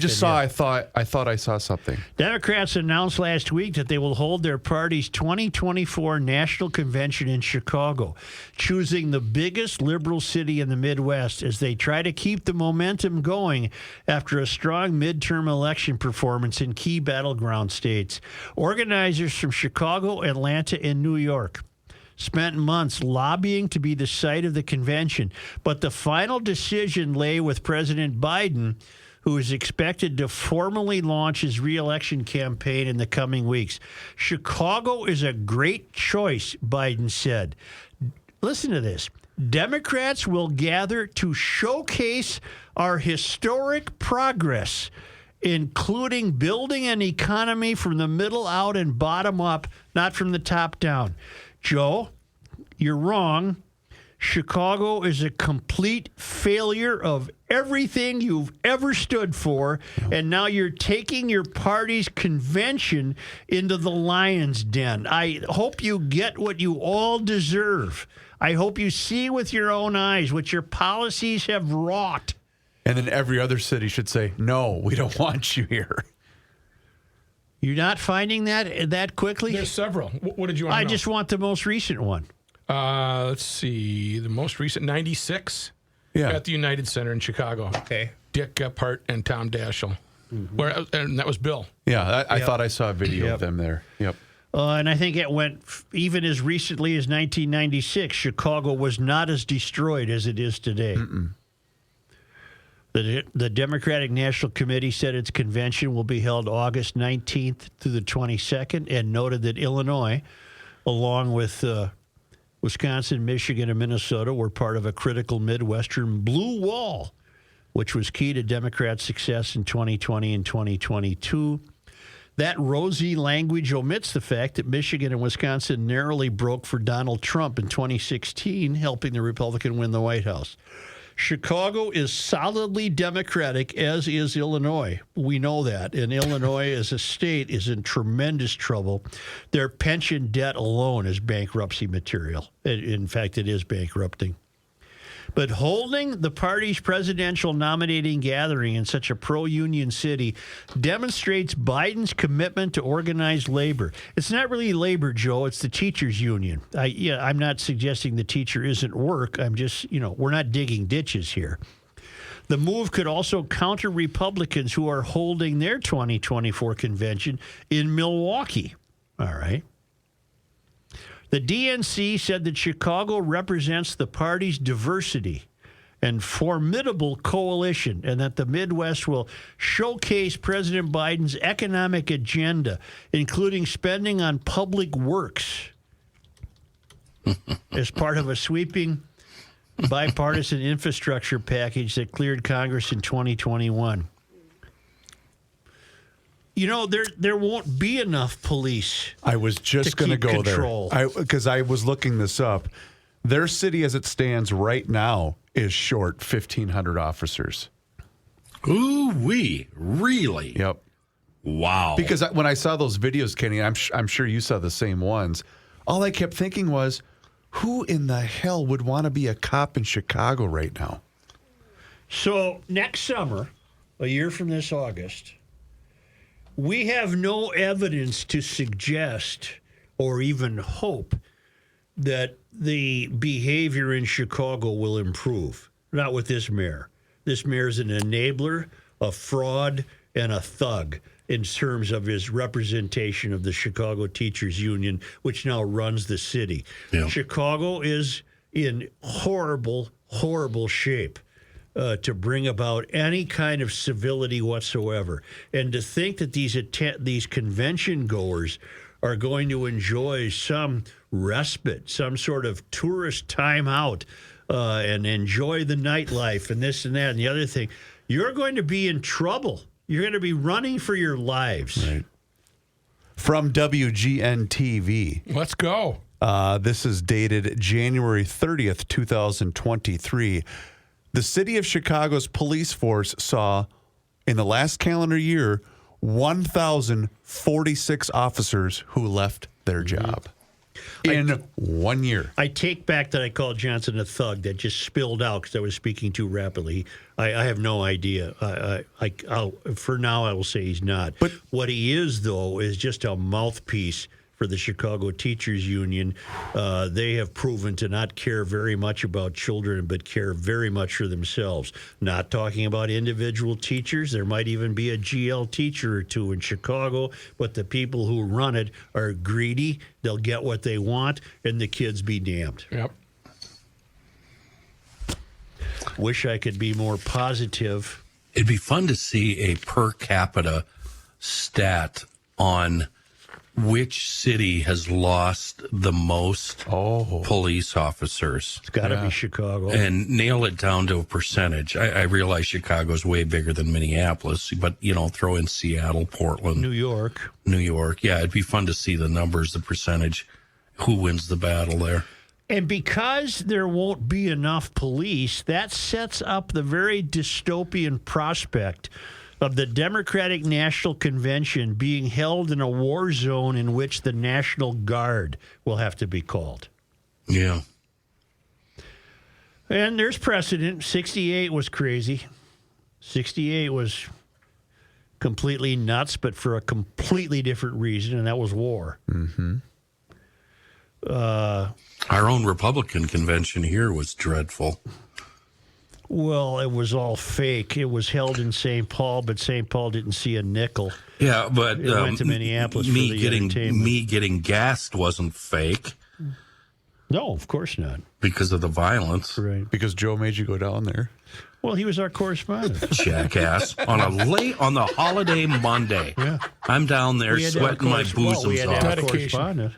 thought I saw something. Democrats announced last week that they will hold their party's 2024 National Convention in Chicago, choosing the biggest liberal city in the Midwest as they try to keep the momentum going after a strong midterm election performance in key battleground states. Organizers from Chicago, Atlanta, and New York spent months lobbying to be the site of the convention, but the final decision lay with President Biden, who is expected to formally launch his re-election campaign in the coming weeks. Chicago is a great choice, Biden said. Listen to this. Democrats will gather to showcase our historic progress, including building an economy from the middle out and bottom up, not from the top down. Joe, you're wrong. Chicago is a complete failure of everything you've ever stood for, and now you're taking your party's convention into the lion's den. I hope you get what you all deserve. I hope you see with your own eyes what your policies have wrought. And then every other city should say, no, we don't want you here. You're not finding that quickly? There's several. What did you want to know? I just want the most recent one. Let's see. The most recent, 96, at the United Center in Chicago. Okay. Dick Gephardt and Tom Daschle. Mm-hmm. And that was Bill. Yeah, I thought I saw a video of them there. Yep. And I think it went even as recently as 1996. Chicago was not as destroyed as it is today. Mm-mm. The Democratic National Committee said its convention will be held August 19th through the 22nd and noted that Illinois, along with Wisconsin, Michigan, and Minnesota, were part of a critical Midwestern blue wall, which was key to Democrats' success in 2020 and 2022. That rosy language omits the fact that Michigan and Wisconsin narrowly broke for Donald Trump in 2016, helping the Republican win the White House. Chicago is solidly Democratic, as is Illinois. We know that. And Illinois as a state is in tremendous trouble. Their pension debt alone is bankruptcy material. In fact, it is bankrupting. But holding the party's presidential nominating gathering in such a pro-union city demonstrates Biden's commitment to organized labor. It's not really labor, Joe. It's the teachers' union. I'm not suggesting the teacher isn't work. I'm just, we're not digging ditches here. The move could also counter Republicans who are holding their 2024 convention in Milwaukee. All right. The DNC said that Chicago represents the party's diversity and formidable coalition, and that the Midwest will showcase President Biden's economic agenda, including spending on public works as part of a sweeping bipartisan infrastructure package that cleared Congress in 2021. There won't be enough police. I was just going to go control. there because I was looking this up. Their city, as it stands right now, is short 1,500 officers. Ooh-wee. Really? Yep. Wow. Because when I saw those videos, Kenny, I'm sure you saw the same ones. All I kept thinking was, who in the hell would want to be a cop in Chicago right now? So next summer, a year from this August, we have no evidence to suggest or even hope that the behavior in Chicago will improve. Not with this mayor. This mayor is an enabler, a fraud, and a thug in terms of his representation of the Chicago Teachers Union, which now runs the city. Yeah. Chicago is in horrible, horrible shape to bring about any kind of civility whatsoever. And to think that these convention goers are going to enjoy some respite, some sort of tourist time out, and enjoy the nightlife and this and that and the other thing, you're going to be in trouble. You're going to be running for your lives. Right. From WGN-TV. Let's go. This is dated January 30th, 2023. The city of Chicago's police force saw, in the last calendar year, 1,046 officers who left their job in 1 year. I take back that I called Johnson a thug. That just spilled out because I was speaking too rapidly. I have no idea. For now, I will say he's not. But what he is, though, is just a mouthpiece for the Chicago Teachers Union. They have proven to not care very much about children, but care very much for themselves. Not talking about individual teachers. There might even be a GL teacher or two in Chicago, but the people who run it are greedy. They'll get what they want, and the kids be damned. Yep. Wish I could be more positive. It'd be fun to see a per capita stat on which city has lost the most police officers. It's got to be Chicago. And nail it down to a percentage. I realize Chicago's way bigger than Minneapolis, but, throw in Seattle, Portland. New York. Yeah, it'd be fun to see the numbers, the percentage, who wins the battle there. And because there won't be enough police, that sets up the very dystopian prospect of the Democratic National Convention being held in a war zone in which the National Guard will have to be called. Yeah. And there's precedent. 68 was crazy. 68 was completely nuts, but for a completely different reason, and that was war. Mm-hmm. Our own Republican convention here was dreadful. Well, it was all fake. It was held in St. Paul, but St. Paul didn't see a nickel. Yeah, but it went to Minneapolis for the entertainment. Me getting gassed wasn't fake. No, of course not. Because of the violence. Right. Because Joe made you go down there. Well, he was our correspondent. Jackass. on the holiday Monday. Yeah. I'm down there sweating my bosoms off.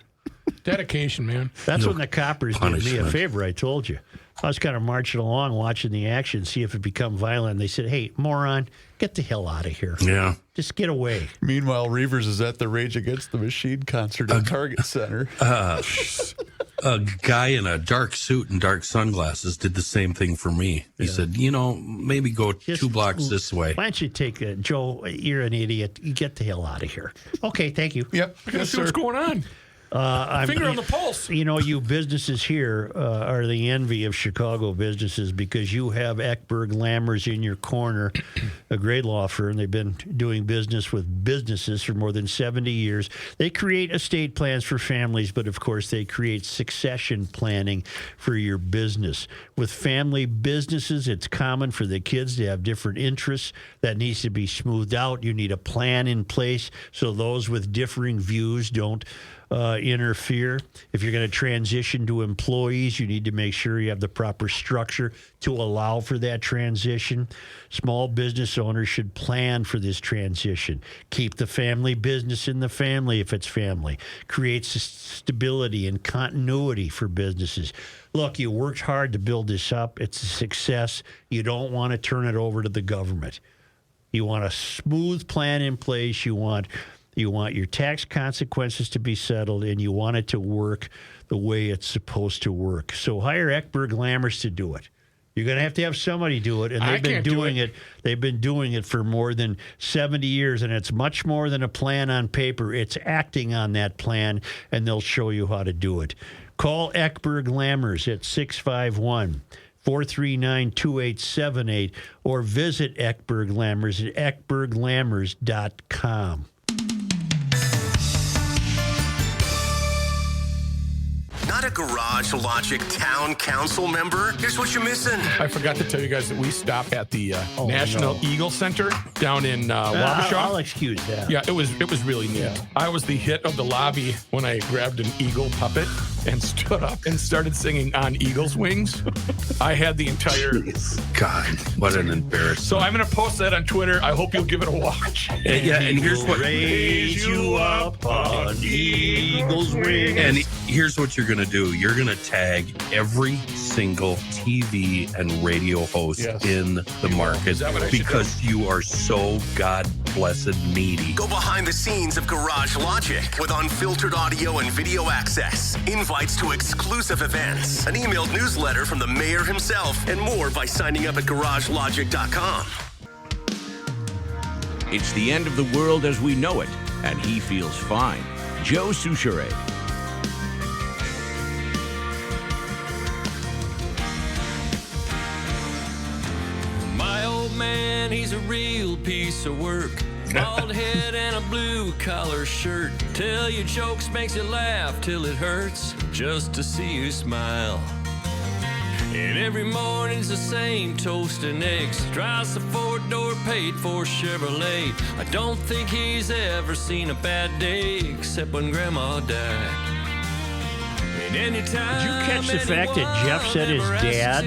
Dedication, man. That's when the coppers did me a punishment. favor, I told you. I was kind of marching along, watching the action, see if it become violent. They said, hey, moron, get the hell out of here. Yeah. Just get away. Meanwhile, Reavers is at the Rage Against the Machine concert at Target Center. A guy in a dark suit and dark sunglasses did the same thing for me. He said, maybe go 2 blocks this way. Why don't you take Joe, you're an idiot. You get the hell out of here. Okay, thank you. Yep. I gotta see what's going on. Finger on the pulse. You businesses here are the envy of Chicago businesses because you have Eckberg Lammers in your corner, a great law firm. They've been doing business with businesses for more than 70 years. They create estate plans for families, but of course they create succession planning for your business. With family businesses, it's common for the kids to have different interests. That needs to be smoothed out. You need a plan in place so those with differing views don't interfere. If you're going to transition to employees, you need to make sure you have the proper structure to allow for that transition. Small business owners should plan for this transition. Keep the family business in the family if it's family. Create stability and continuity for businesses. Look, you worked hard to build this up. It's a success. You don't want to turn it over to the government. You want a smooth plan in place. You want your tax consequences to be settled, and you want it to work the way it's supposed to work. So hire Eckberg Lammers to do it. You're going to have somebody do it, and I they've been can't do doing it. it. They've been doing it for more than 70 years, and it's much more than a plan on paper. It's acting on that plan, and they'll show you how to do it. Call Eckberg Lammers at 651-439-2878 or visit Eckberg Lammers at eckberglammers.com. Not a Garage Logic Town Council member? Here's what you're missing. I forgot to tell you guys that we stopped at the National Eagle Center down in Wabasha. I'll excuse that. Yeah, it was really neat. Yeah. I was the hit of the lobby when I grabbed an eagle puppet and stood up and started singing On Eagle's Wings. I had the entire... God, what an embarrassment. So I'm going to post that on Twitter. I hope you'll give it a watch. And here's what... Raise you up on eagle's wings. And here's what you're going to do. You're going to tag every single TV and radio host in the market because you are so God-blessed needy. Go behind the scenes of Garage Logic with unfiltered audio and video access, invites to exclusive events, an emailed newsletter from the mayor himself, and more by signing up at garagelogic.com. It's the end of the world as we know it, and he feels fine. Joe Souchere. My old man, he's a real piece of work. Bald head and a blue collar shirt. Tell you jokes, makes you laugh till it hurts just to see you smile. And every morning's the same toast and eggs. Drives a four-door paid-for Chevrolet. I don't think he's ever seen a bad day except when Grandma died. Did you catch the fact that Jeff said his dad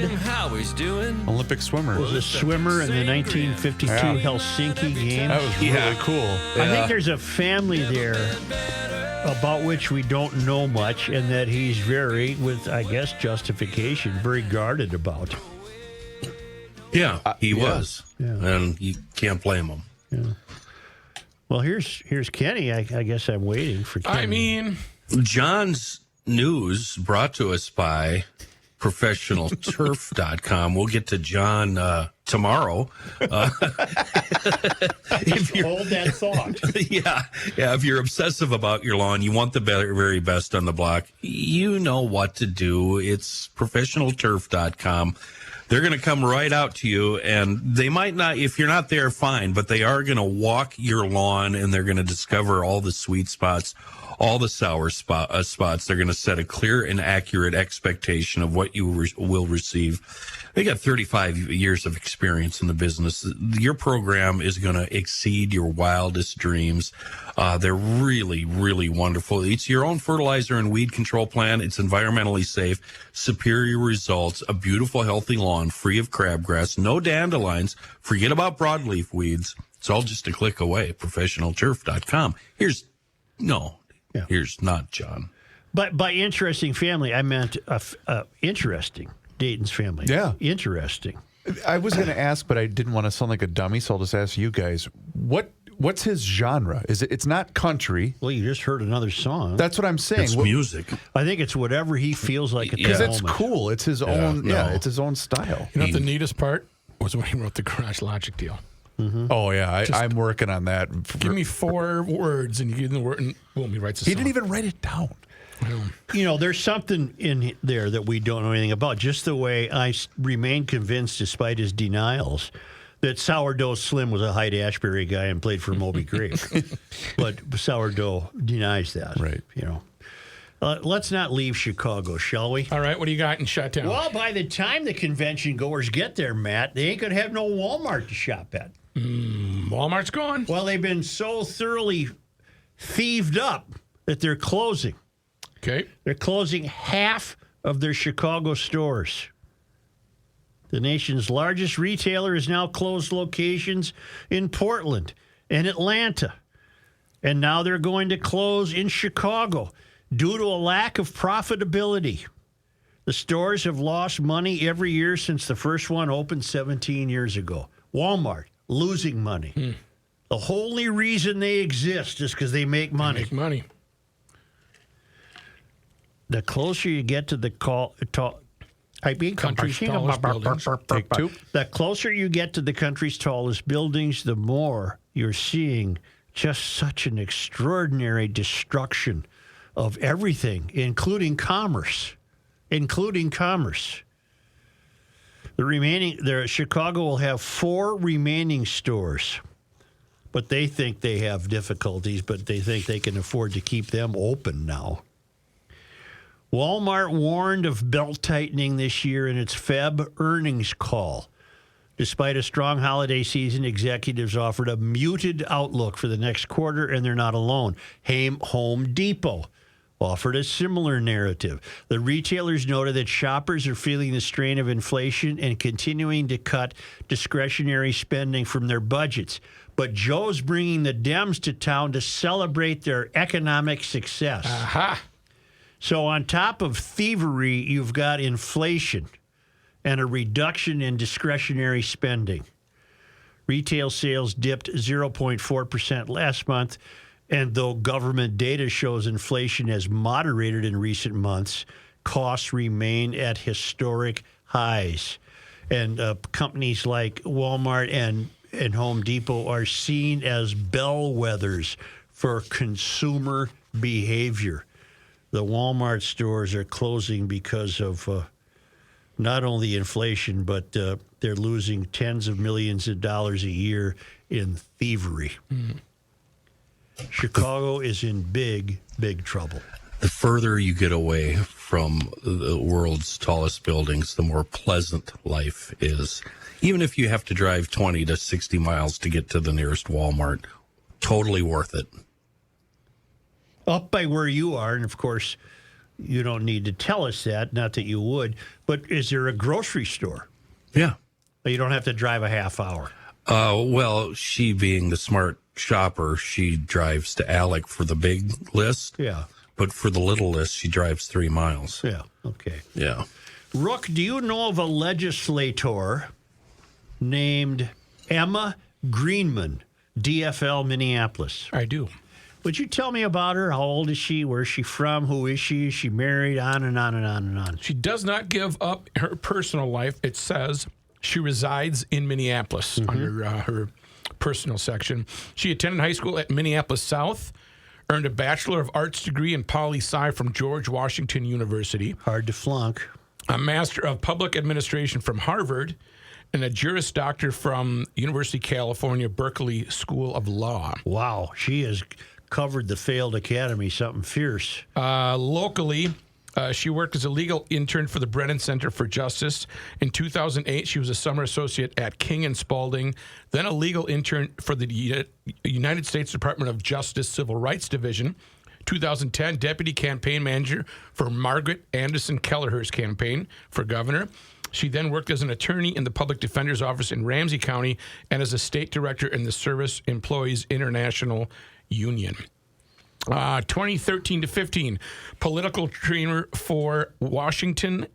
Olympic swimmer was a swimmer in the 1952 Helsinki Games? That was really cool. I think there's a family there about which we don't know much, and that he's very, with I guess justification, very guarded about. Yeah, he was, and you can't blame him. Yeah. Well, here's Kenny. I guess I'm waiting for Kenny. I mean, John's news brought to us by ProfessionalTurf.com. We'll get to John tomorrow. Hold that thought. Yeah. If you're obsessive about your lawn, you want the very best on the block, you know what to do. It's ProfessionalTurf.com. They're going to come right out to you, and they might not, if you're not there, fine, but they are going to walk your lawn, and they're going to discover all the sweet spots, all the sour spots. They're going to set a clear and accurate expectation of what you will receive. They got 35 years of experience in the business. Your program is going to exceed your wildest dreams. They're really, really wonderful. It's your own fertilizer and weed control plan. It's environmentally safe, superior results, a beautiful, healthy lawn free of crabgrass, no dandelions. Forget about broadleaf weeds. It's all just a click away. ProfessionalTurf.com. Here's not John. But by interesting family, I meant interesting. Dayton's family. Yeah. Interesting. I was going to ask, but I didn't want to sound like a dummy, so I'll just ask you guys. What's his genre? It's not country. Well, you just heard another song. That's what I'm saying. It's music. I think it's whatever he feels like at the moment. Because it's cool. It's his own. Yeah, it's his own style. You know what the neatest part was when he wrote the Garage Logic deal. Mm-hmm. Oh yeah, I'm working on that. Give me 4 words, and you give the word, and boom, he writes a song. He didn't even write it down. You know, there's something in there that we don't know anything about. Just the way I remain convinced, despite his denials, that Sourdough Slim was a Hyde-Ashbury guy and played for Moby Creek. But Sourdough denies that. Right. You know. Let's not leave Chicago, shall we? All right, what do you got in Chi-Town? Well, by the time the convention goers get there, Matt, they ain't going to have no Walmart to shop at. Walmart's gone? Well, they've been so thoroughly thieved up that they're closing. Okay. They're closing half of their Chicago stores. The nation's largest retailer has now closed locations in Portland and Atlanta. And now they're going to close in Chicago due to a lack of profitability. The stores have lost money every year since the first one opened 17 years ago. Walmart, losing money. The only reason they exist is because they make money. They make money. The closer you get to the Country's tallest buildings. Take two. The closer you get to the country's tallest buildings, the more you're seeing just such an extraordinary destruction of everything, including commerce. Chicago will have 4 remaining stores, but they think they have difficulties, but they think they can afford to keep them open now. Walmart warned of belt-tightening this year in its Feb earnings call. Despite a strong holiday season, executives offered a muted outlook for the next quarter, and they're not alone. Home Depot offered a similar narrative. The retailers noted that shoppers are feeling the strain of inflation and continuing to cut discretionary spending from their budgets. But Joe's bringing the Dems to town to celebrate their economic success. Aha. So on top of thievery, you've got inflation and a reduction in discretionary spending. Retail sales dipped 0.4% last month, and though government data shows inflation has moderated in recent months, costs remain at historic highs. And companies like Walmart and Home Depot are seen as bellwethers for consumer behavior. The Walmart stores are closing because of not only inflation, but they're losing tens of millions of dollars a year in thievery. Chicago is in big, big trouble. The further you get away from the world's tallest buildings, the more pleasant life is. Even if you have to drive 20 to 60 miles to get to the nearest Walmart, totally worth it. Up by where you are, and of course, you don't need to tell us that, not that you would, but is there a grocery store? Yeah. You don't have to drive a half hour. Well, she being the smart shopper, she drives to Alec for the big list. Yeah. But for the little list, she drives 3 miles. Yeah, okay. Yeah. Rook, do you know of a legislator named Emma Greenman, DFL Minneapolis? I do. Would you tell me about her? How old is she? Where is she from? Who is she? Is she married? On and on and on and on. She does not give up her personal life. It says she resides in Minneapolis under her personal section. She attended high school at Minneapolis South, earned a Bachelor of Arts degree in poli-sci from George Washington University. Hard to flunk. A Master of Public Administration from Harvard, and a Juris Doctor from University of California, Berkeley School of Law. Wow, she has covered the failed academy, something fierce. Locally, she worked as a legal intern for the Brennan Center for Justice. In 2008, she was a summer associate at King & Spalding, then a legal intern for the United States Department of Justice Civil Rights Division. 2010, deputy campaign manager for Margaret Anderson Kelleher's campaign for governor. She then worked as an attorney in the Public Defender's Office in Ramsey County and as a state director in the Service Employees International Union. 2013 to 15, political trainer for Wellstone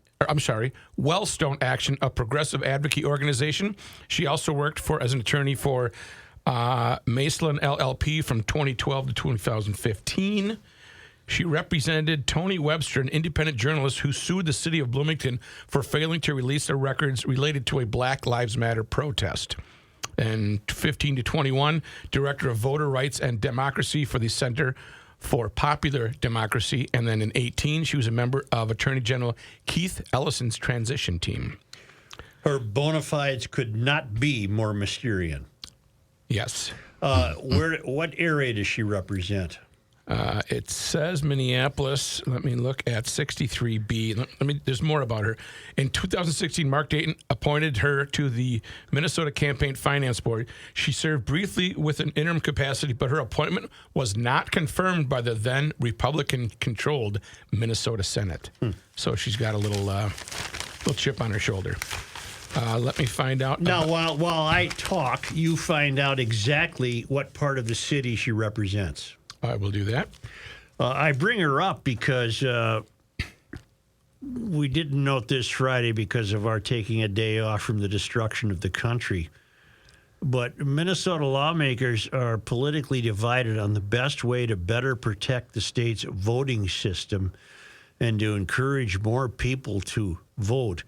Action, a progressive advocacy organization. She also worked as an attorney for Maslin LLP from 2012 to 2015. She represented Tony Webster, an independent journalist who sued the city of Bloomington for failing to release the records related to a Black Lives Matter protest. And 15 to 21, director of voter rights and democracy for the Center for Popular Democracy. And then in 18, she was a member of Attorney General Keith Ellison's transition team. Her bona fides could not be more Mysterian. Yes. What area does she represent? It says Minneapolis. Let me look at 63B. There's more about her. In 2016, Mark Dayton appointed her to the Minnesota Campaign Finance Board. She served briefly with an interim capacity, but her appointment was not confirmed by the then Republican-controlled Minnesota Senate. So she's got a little chip on her shoulder. Let me find out. Now, while I talk, you find out exactly what part of the city she represents. I will do that. I bring her up because we didn't note this Friday because of our taking a day off from the destruction of the country. But Minnesota lawmakers are politically divided on the best way to better protect the state's voting system and to encourage more people to vote.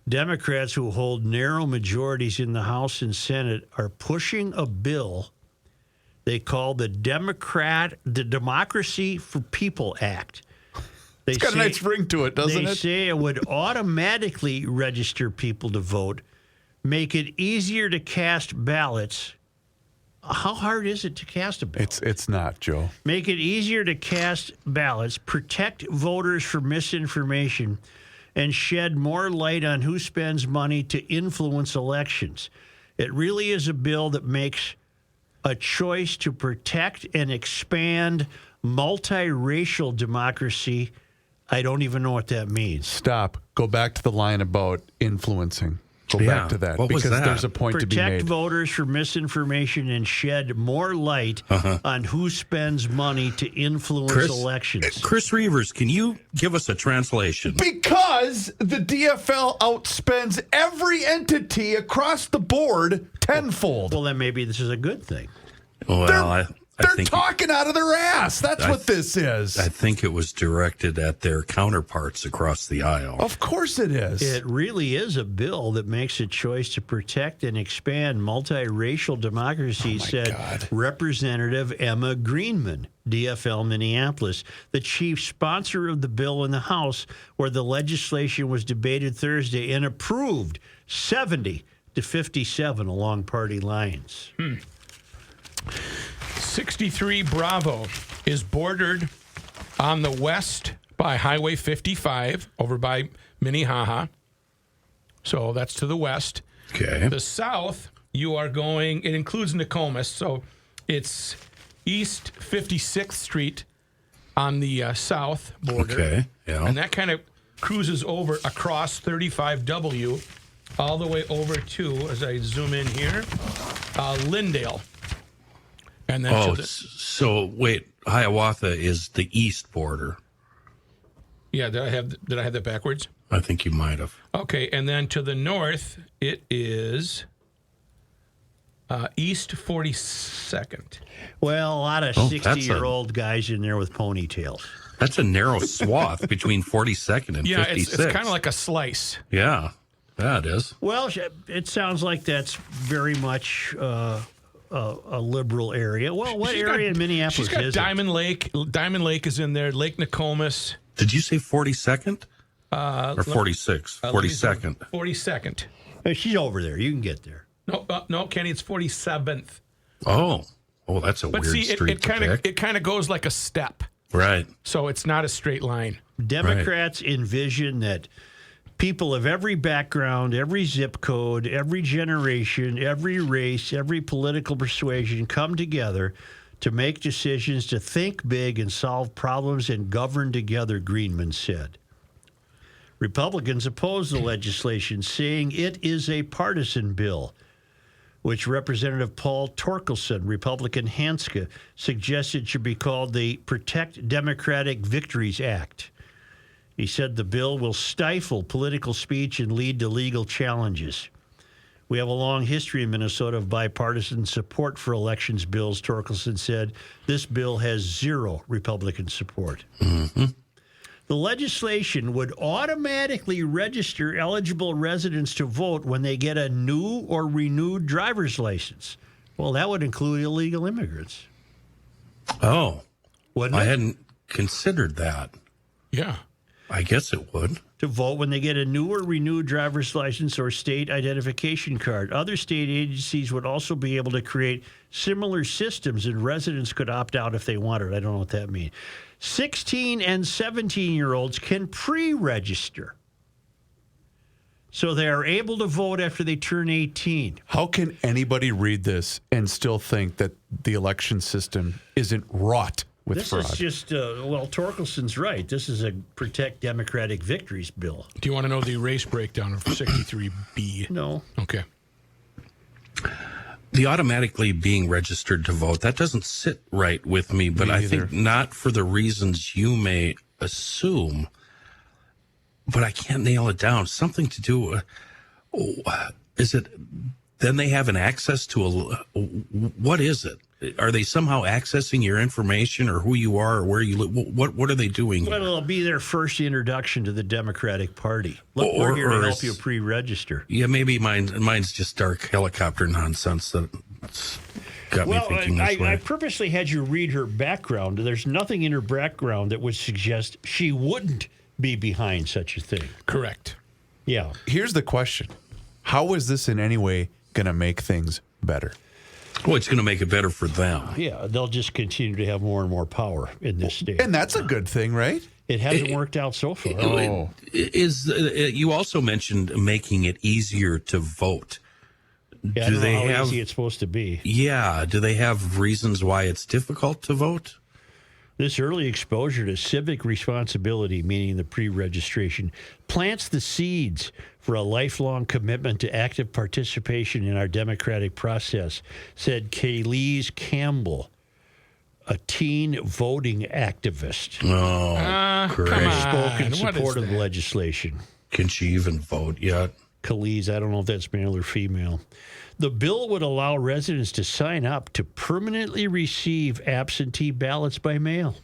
Democrats who hold narrow majorities in the House and Senate are pushing a bill they call the Democracy for People Act. It's got a nice ring to it, doesn't it? They say it would automatically register people to vote, make it easier to cast ballots. How hard is it to cast a ballot? It's not, Joe. Make it easier to cast ballots, protect voters from misinformation, and shed more light on who spends money to influence elections. It really is a bill that makes a choice to protect and expand multiracial democracy. I don't even know what that means. Stop. Go back to the line about influencing. Go back to that. What was because that? There's a point to be made. Protect voters from misinformation and shed more light on who spends money to influence elections. Chris Reavers, can you give us a translation? Because the DFL outspends every entity across the board tenfold. Well, then maybe this is a good thing. Well, They're talking out of their ass. That's what this is. I think it was directed at their counterparts across the aisle. Of course it is. It really is a bill that makes a choice to protect and expand multiracial democracy, said Representative Emma Greenman, DFL Minneapolis, the chief sponsor of the bill in the House, where the legislation was debated Thursday and approved 70 to 57 along party lines. 63 Bravo is bordered on the west by Highway 55 over by Minnehaha. So that's to the west. Okay. The south, you are going, it includes Nokomis. So it's East 56th Street on the south border. Okay, yeah. And that kind of cruises over across 35W all the way over to, as I zoom in here, Lindale. And then so wait, Hiawatha is the east border. Yeah, did I have that backwards? I think you might have. Okay, and then to the north, it is East 42nd. Well, a lot of 60-year-old guys in there with ponytails. That's a narrow swath between 42nd and 56. It's kind of like a slice. Yeah, it is. Well, it sounds like that's very much a liberal area. Well, what area in Minneapolis she's got is Diamond Lake. Diamond Lake is in there. Lake Nokomis. Did you say 42nd? Or 46? 42nd. 42nd. She's over there. You can get there. No, Kenny, it's 47th. Oh, that's a weird street to pick. It kind of goes like a step. Right. So it's not a straight line. Democrats envision that people of every background, every zip code, every generation, every race, every political persuasion come together to make decisions, to think big and solve problems and govern together, Greenman said. Republicans oppose the legislation, saying it is a partisan bill, which Representative Paul Torkelson, Republican Hanska, suggested should be called the Protect Democratic Victories Act. He said the bill will stifle political speech and lead to legal challenges. We have a long history in Minnesota of bipartisan support for elections bills, Torkelson said. This bill has zero Republican support. Mm-hmm. The legislation would automatically register eligible residents to vote when they get a new or renewed driver's license. Well, that would include illegal immigrants. Oh. Wouldn't it? I hadn't considered that. Yeah. I guess it would. To vote when they get a new or renewed driver's license or state identification card. Other state agencies would also be able to create similar systems, and residents could opt out if they wanted. I don't know what that means. 16 and 17-year-olds can pre-register, so they are able to vote after they turn 18. How can anybody read this and still think that the election system isn't wrought with fraud? This is just, Torkelson's right. This is a Protect Democratic Victories bill. Do you want to know the race breakdown of 63B? No. Okay. The automatically being registered to vote, that doesn't sit right with me, but I think not for the reasons you may assume, but I can't nail it down. Something to do, is it, then they have an access to what is it? are they somehow accessing your information or who you are or where you live? What are they doing? Well, it'll be their first introduction to the Democratic Party. Look, we're here to help you pre-register. Yeah, maybe mine's just dark helicopter nonsense that's got me thinking this way. I purposely had you read her background. There's nothing in her background that would suggest she wouldn't be behind such a thing. Correct. Yeah. Here's the question. How is this in any way going to make things better? Well, it's going to make it better for them. Yeah, they'll just continue to have more and more power in this state. And that's a good thing, right? It hasn't worked out so far. You also mentioned making it easier to vote. Yeah, I don't know how easy it's supposed to be. Yeah. Do they have reasons why it's difficult to vote? This early exposure to civic responsibility, meaning the pre-registration, plants the seeds for a lifelong commitment to active participation in our democratic process, said Kayleigh Campbell, a teen voting activist. Oh, great. Who spoke in support of the legislation. Can she even vote yet? Kayleigh, I don't know if that's male or female. The bill would allow residents to sign up to permanently receive absentee ballots by mail.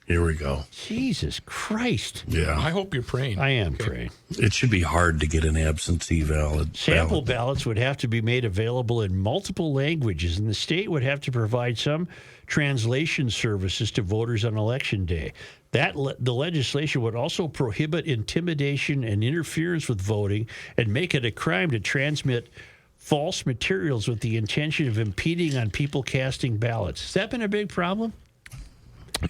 Here we go. Jesus Christ. Yeah. I hope you're praying. I am praying. It should be hard to get an absentee ballot. Sample ballots would have to be made available in multiple languages, and the state would have to provide some translation services to voters on Election Day. The legislation would also prohibit intimidation and interference with voting and make it a crime to transmit false materials with the intention of impeding on people casting ballots. Has that been a big problem?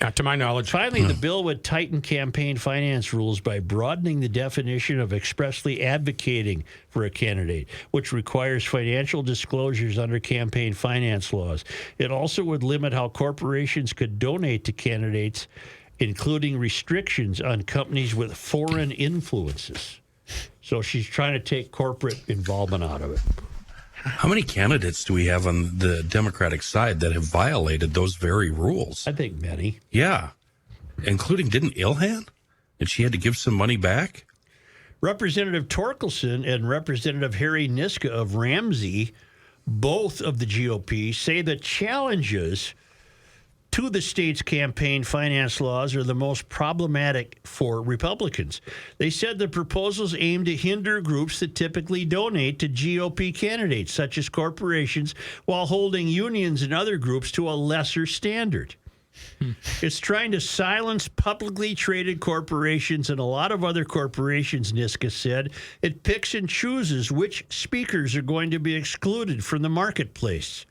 Not to my knowledge. Finally, the bill would tighten campaign finance rules by broadening the definition of expressly advocating for a candidate, which requires financial disclosures under campaign finance laws. It also would limit how corporations could donate to candidates, including restrictions on companies with foreign influences. So she's trying to take corporate involvement out of it. How many candidates do we have on the Democratic side that have violated those very rules? I think many. Yeah. Including, didn't Ilhan? And she had to give some money back? Representative Torkelson and Representative Harry Niska of Ramsey, both of the GOP, say the challenges to the state's campaign finance laws are the most problematic for Republicans. They said the proposals aim to hinder groups that typically donate to GOP candidates, such as corporations, while holding unions and other groups to a lesser standard. It's trying to silence publicly traded corporations and a lot of other corporations, Niska said. It picks and chooses which speakers are going to be excluded from the marketplace.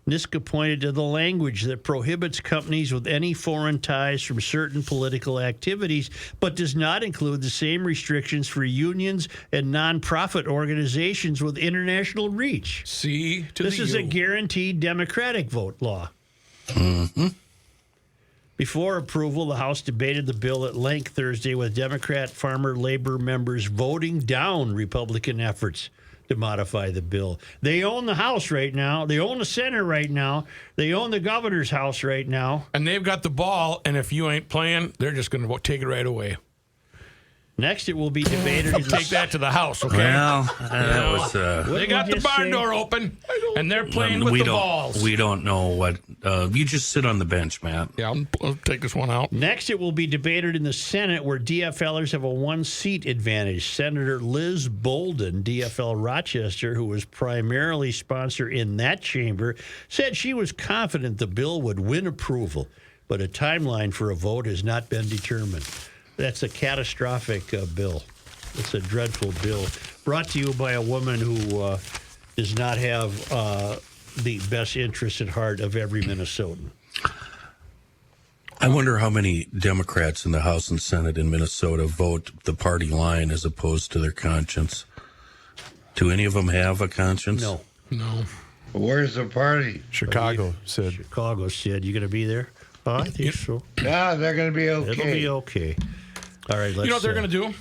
Niska pointed to the language that prohibits companies with any foreign ties from certain political activities, but does not include the same restrictions for unions and nonprofit organizations with international reach. This is a guaranteed Democratic vote law. Mm-hmm. Before approval, the House debated the bill at length Thursday with Democrat farmer labor members voting down Republican efforts to modify the bill. They own the House right now. They own the Senate right now. They own the governor's house right now. And they've got the ball, and if you ain't playing, they're just going to take it right away. Next, it will be debated. Take that to the House, okay? Well, that was... they got the barn door open, and they're playing with the balls. We don't know what... you just sit on the bench, Matt. Yeah, I'll take this one out. Next, it will be debated in the Senate, where DFLers have a one-seat advantage. Senator Liz Bolden, DFL Rochester, who was primarily sponsor in that chamber, said she was confident the bill would win approval, but a timeline for a vote has not been determined. That's a catastrophic bill. It's a dreadful bill. Brought to you by a woman who does not have the best interest at heart of every Minnesotan. I wonder how many Democrats in the House and Senate in Minnesota vote the party line as opposed to their conscience. Do any of them have a conscience? No. Where's the party? Chicago said. Chicago said. You going to be there? Oh, I think so. Yeah, they're going to be okay. It'll be okay. All right, let's... You know what they're going to do?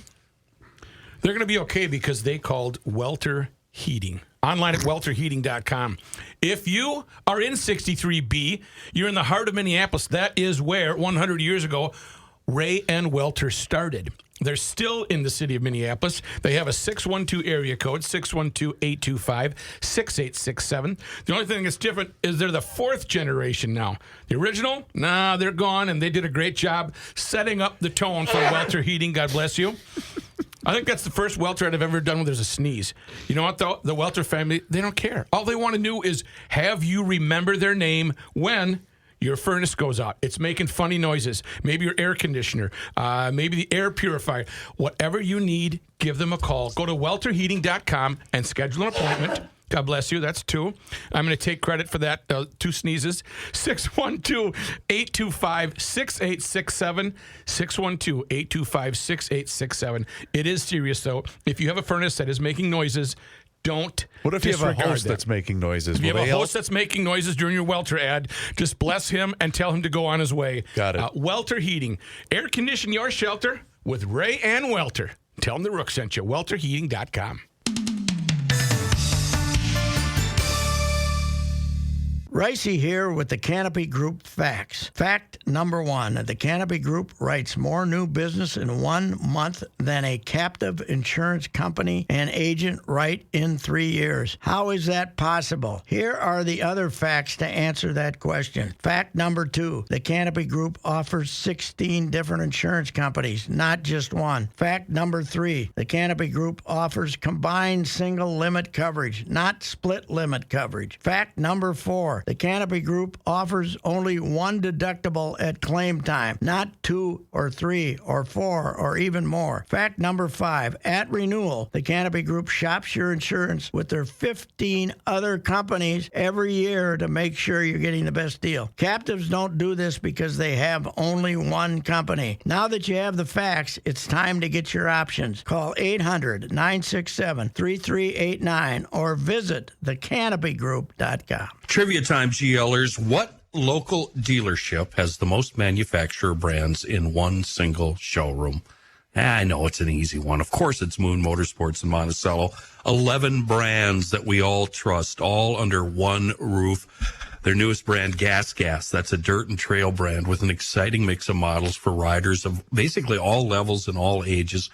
They're going to be okay because they called Welter Heating. Online at welterheating.com. If you are in 63B, you're in the heart of Minneapolis. That is where, 100 years ago, Ray and Welter started. They're still in the city of Minneapolis. They have a 612 area code, 612-825-6867. The only thing that's different is they're the 4th generation now. The original, they're gone, and they did a great job setting up the tone for Welter Heating. God bless you. I think that's the first Welter I've ever done where there's a sneeze. You know what, though? The Welter family, they don't care. All they want to do is have you remember their name when your furnace goes out. It's making funny noises. Maybe your air conditioner, maybe the air purifier. Whatever you need, give them a call. Go to welterheating.com and schedule an appointment. God bless you. That's 2. I'm going to take credit for that. 2 sneezes. 612-825-6867. 612-825-6867. It is serious, though. If you have a furnace that is making noises, don't What if you have a disregard host that. that's making noises? If you Will have they a host that's making noises during your Welter ad, just bless him and tell him to go on his way. Got it. Welter Heating. Air condition your shelter with Ray and Welter. Tell them the Rook sent you. welterheating.com. Ricey here with the Canopy Group facts. Fact number 1, the Canopy Group writes more new business in 1 month than a captive insurance company and agent write in 3 years. How is that possible? Here are the other facts to answer that question. Fact number 2, the Canopy Group offers 16 different insurance companies, not just one. Fact number 3, the Canopy Group offers combined single limit coverage, not split limit coverage. Fact number 4, the Canopy Group offers only 1 deductible at claim time, not 2 or 3 or 4 or even more. Fact number 5, at renewal, the Canopy Group shops your insurance with their 15 other companies every year to make sure you're getting the best deal. Captives don't do this because they have only one company. Now that you have the facts, it's time to get your options. Call 800-967-3389 or visit thecanopygroup.com. Trivia time, GLers. What local dealership has the most manufacturer brands in one single showroom? I know it's an easy one. Of course, it's Moon Motorsports in Monticello. 11 brands that we all trust, all under one roof. Their newest brand, Gas. That's a dirt and trail brand with an exciting mix of models for riders of basically all levels and all ages.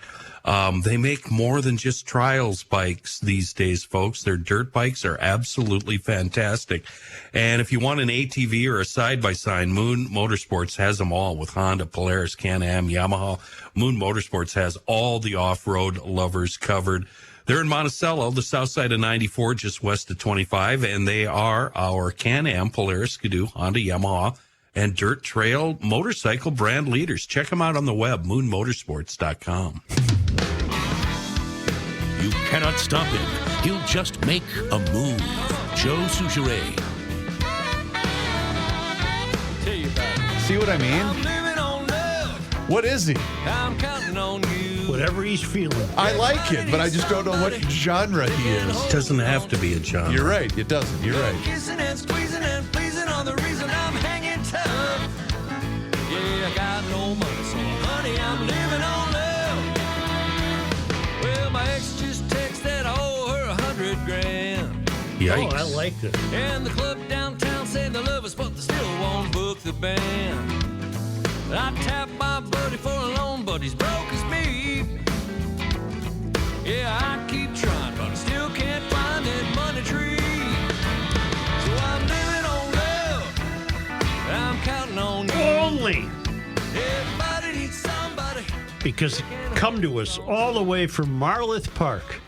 They make more than just trials bikes these days, folks. Their dirt bikes are absolutely fantastic. And if you want an ATV or a side-by-side, Moon Motorsports has them all with Honda, Polaris, Can-Am, Yamaha. Moon Motorsports has all the off-road lovers covered. They're in Monticello, the south side of 94, just west of 25, and they are our Can-Am, Polaris, Skidoo, Honda, Yamaha, and dirt trail motorcycle brand leaders. Check them out on the web, moonmotorsports.com. You cannot stop him. He'll just make a move. Joe Souchere. See what I mean? What is he? I'm counting on you. Whatever he's feeling. I like it, but I just don't know what genre he is. It doesn't have to be a genre. You're right. It doesn't. You're right. Kissing and squeezing and pleasing are the reason I'm hanging tough. Yeah, I got no money, so honey, I'm living on love. Well, my ex just texted I owe her $100,000. Yikes. Oh, I like it. And the club downtown said they love us, but they still won't book the band. I tapped my buddy for a loan, but he's broke as me. Yeah, I keep trying, but I still can't find that money tree. So I'm living on love. I'm counting on you. Only Everybody needs somebody. because come to us all the way from Marloth Park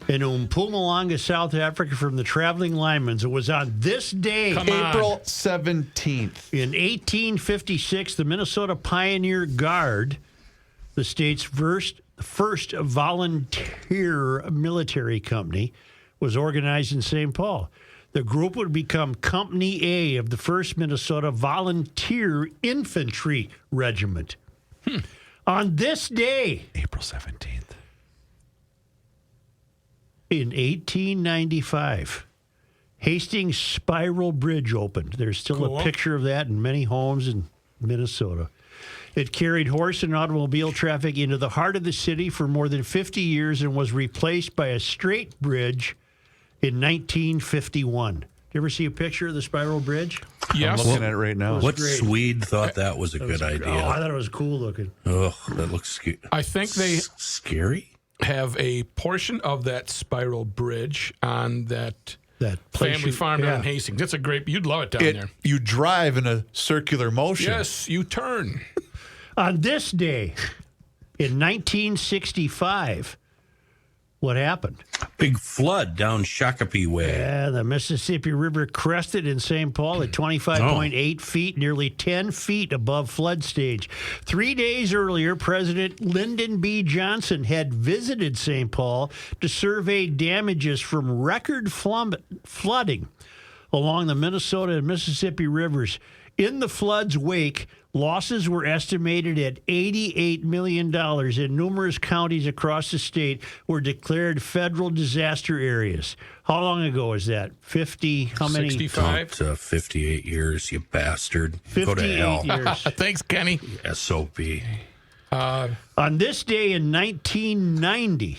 in Mpumalanga, South Africa, from the Traveling Linemans. It was on this day, April 17th. in 1856, the Minnesota Pioneer Guard, the state's first volunteer military company, was organized in St. Paul. The group would become Company A of the 1st Minnesota Volunteer Infantry Regiment. On this day, April 17th. in 1895, Hastings Spiral Bridge opened. There's still Cool. a picture of that in many homes in Minnesota. It carried horse and automobile traffic into the heart of the city for more than 50 years and was replaced by a straight bridge in 1951. You ever see a picture of the Spiral Bridge? Yes. I'm looking at it right now. What great. Swede thought that was a good idea? Oh, I thought it was cool looking. Ugh, that looks I think they scary. have a portion of that Spiral Bridge on that place family farm down in Hastings. That's a great. You'd love it down there. You drive in a circular motion. Yes, you turn. On this day, in 1965, what happened? Big flood down Shakopee Way. Yeah, the Mississippi River crested in St. Paul at 25.8 feet, nearly 10 feet above flood stage. 3 days earlier, President Lyndon B. Johnson had visited St. Paul to survey damages from record flooding along the Minnesota and Mississippi rivers. In the flood's wake, losses were estimated at $88 million, and numerous counties across the state were declared federal disaster areas. How long ago is that? 50? How many? 65. 58 years, you bastard. 58 Go to hell. years. Thanks, Kenny. SOP. On this day in 1990.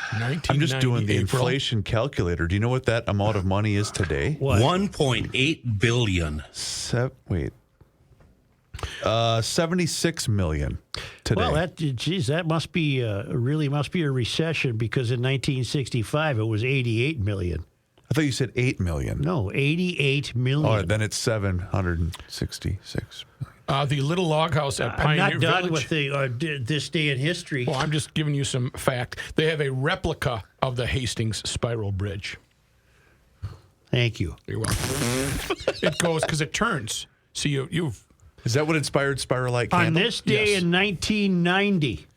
I'm just doing the April. inflation calculator. Do you know what that amount of money is today? What? 1.8 billion. 76 million today. Well, that must be really must be a recession, because in 1965 it was 88 million. I thought you said 8 million. No, 88 million. Oh, then it's 766 million. The little log house at Pioneer I'm not done Village. with this day in history. Well, I'm just giving you some fact. They have a replica of the Hastings Spiral Bridge. Thank you. You're welcome. It goes because it turns. So you've. Is that what inspired Spiral Light Candle? On this day in 1990,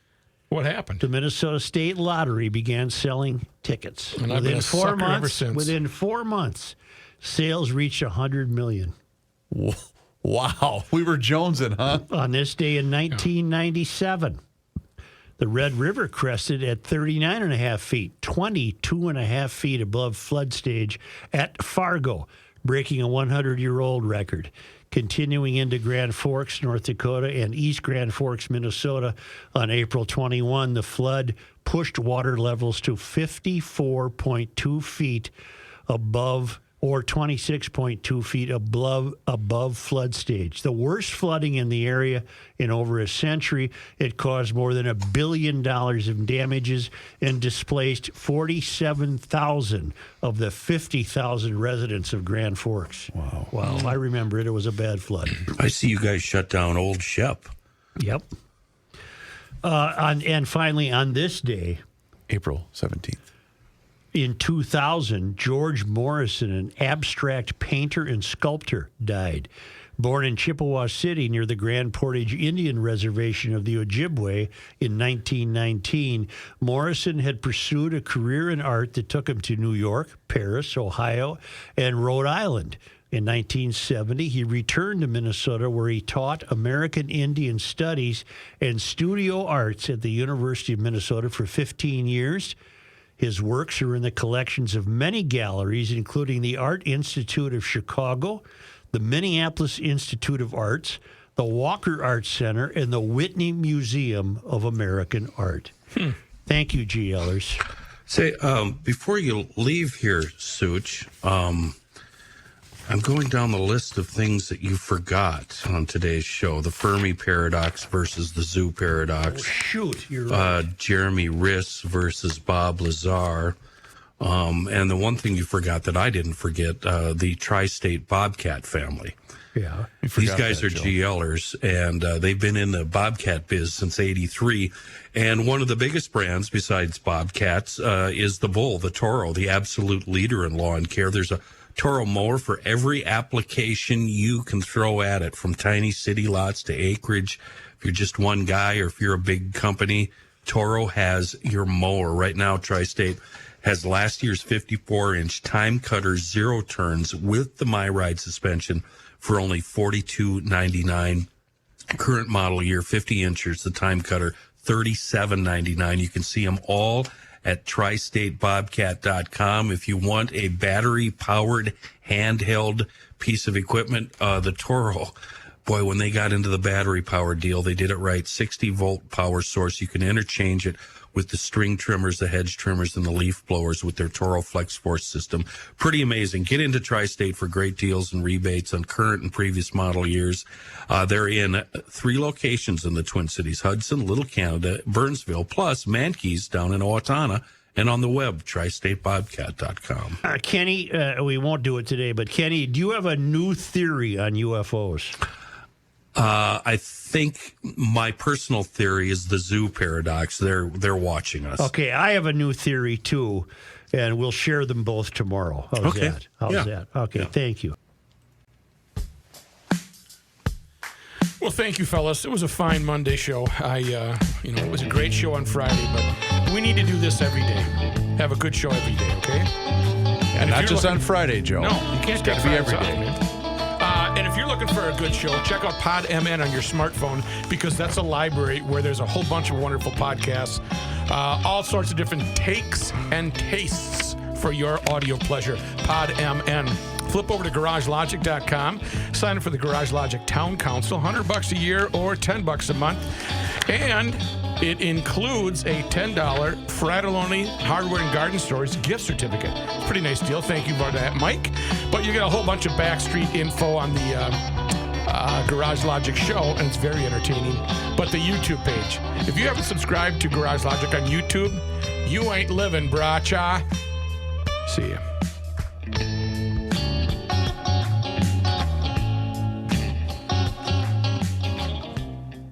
what happened? The Minnesota State Lottery began selling tickets. And I've been a sucker ever since. Within 4 months, sales reached 100 million. Wow. We were jonesing, huh? On this day in 1997, the Red River crested at 39.5 feet, 22.5 feet above flood stage at Fargo, breaking a 100-year-old record. Continuing into Grand Forks, North Dakota, and East Grand Forks, Minnesota, on April 21, the flood pushed water levels to 54.2 feet above, or 26.2 feet above flood stage. The worst flooding in the area in over a century. It caused more than $1 billion in damages and displaced 47,000 of the 50,000 residents of Grand Forks. Wow. I remember it. It was a bad flood. I see you guys shut down Old Shep. Yep. And finally, on this day, April 17th. In 2000, George Morrison, an abstract painter and sculptor, died. Born in Chippewa City near the Grand Portage Indian Reservation of the Ojibwe in 1919, Morrison had pursued a career in art that took him to New York, Paris, Ohio, and Rhode Island. In 1970, he returned to Minnesota, where he taught American Indian Studies and Studio Arts at the University of Minnesota for 15 years. His works are in the collections of many galleries, including the Art Institute of Chicago, the Minneapolis Institute of Arts, the Walker Art Center, and the Whitney Museum of American Art. Thank you, GLers. Say, before you leave here, Such, I'm going down the list of things that you forgot on today's show. The Fermi Paradox versus the Zoo Paradox. Shoot, you're right. Jeremy Riss versus Bob Lazar. And the one thing you forgot that I didn't forget, the Tri-State Bobcat family. Yeah. These guys are GLers, and they've been in the Bobcat biz since '83. And one of the biggest brands besides Bobcats is the bull, the Toro, the absolute leader in lawn care. There's a Toro mower for every application you can throw at it, from tiny city lots to acreage. If you're just one guy or if you're a big company, Toro has your mower. Right now, Tri-State has last year's 54-inch time cutter zero turns with the MyRide suspension for only $42.99. Current model year 50 inches, the time cutter, $37.99. You can see them all at tristatebobcat.com. If you want a battery-powered handheld piece of equipment, the Toro, boy, when they got into the battery-powered deal, they did it right. 60-volt power source. You can interchange it with the string trimmers, the hedge trimmers, and the leaf blowers with their Toro Flex Force system. Pretty amazing. Get into Tri-State for great deals and rebates on current and previous model years. They're in 3 locations in the Twin Cities: Hudson, Little Canada, Burnsville, plus Mankeys down in Owatonna, and on the web, tristatebobcat.com. Kenny, we won't do it today, but Kenny, do you have a new theory on UFOs? I think my personal theory is the zoo paradox. They're watching us. Okay, I have a new theory too, and we'll share them both tomorrow. How's that? How's that? Okay, thank you. Well, thank you, fellas. It was a fine Monday show. It was a great show on Friday, but we need to do this every day. Have a good show every day, okay? And not just on Friday, Joe. No, you can't It's got to be every day. And if you're looking for a good show, check out PodMN on your smartphone, because that's a library where there's a whole bunch of wonderful podcasts, all sorts of different takes and tastes for your audio pleasure. PodMN. Flip over to GarageLogic.com. Sign up for the Garage Logic Town Council, $100 a year or $10 a month. And it includes a $10 Fratelloni Hardware and Garden Stores gift certificate. Pretty nice deal. Thank you for that, Mike. But you get a whole bunch of backstreet info on the Garage Logic show, and it's very entertaining. But the YouTube page. If you haven't subscribed to Garage Logic on YouTube, you ain't living, brah-cha. See ya.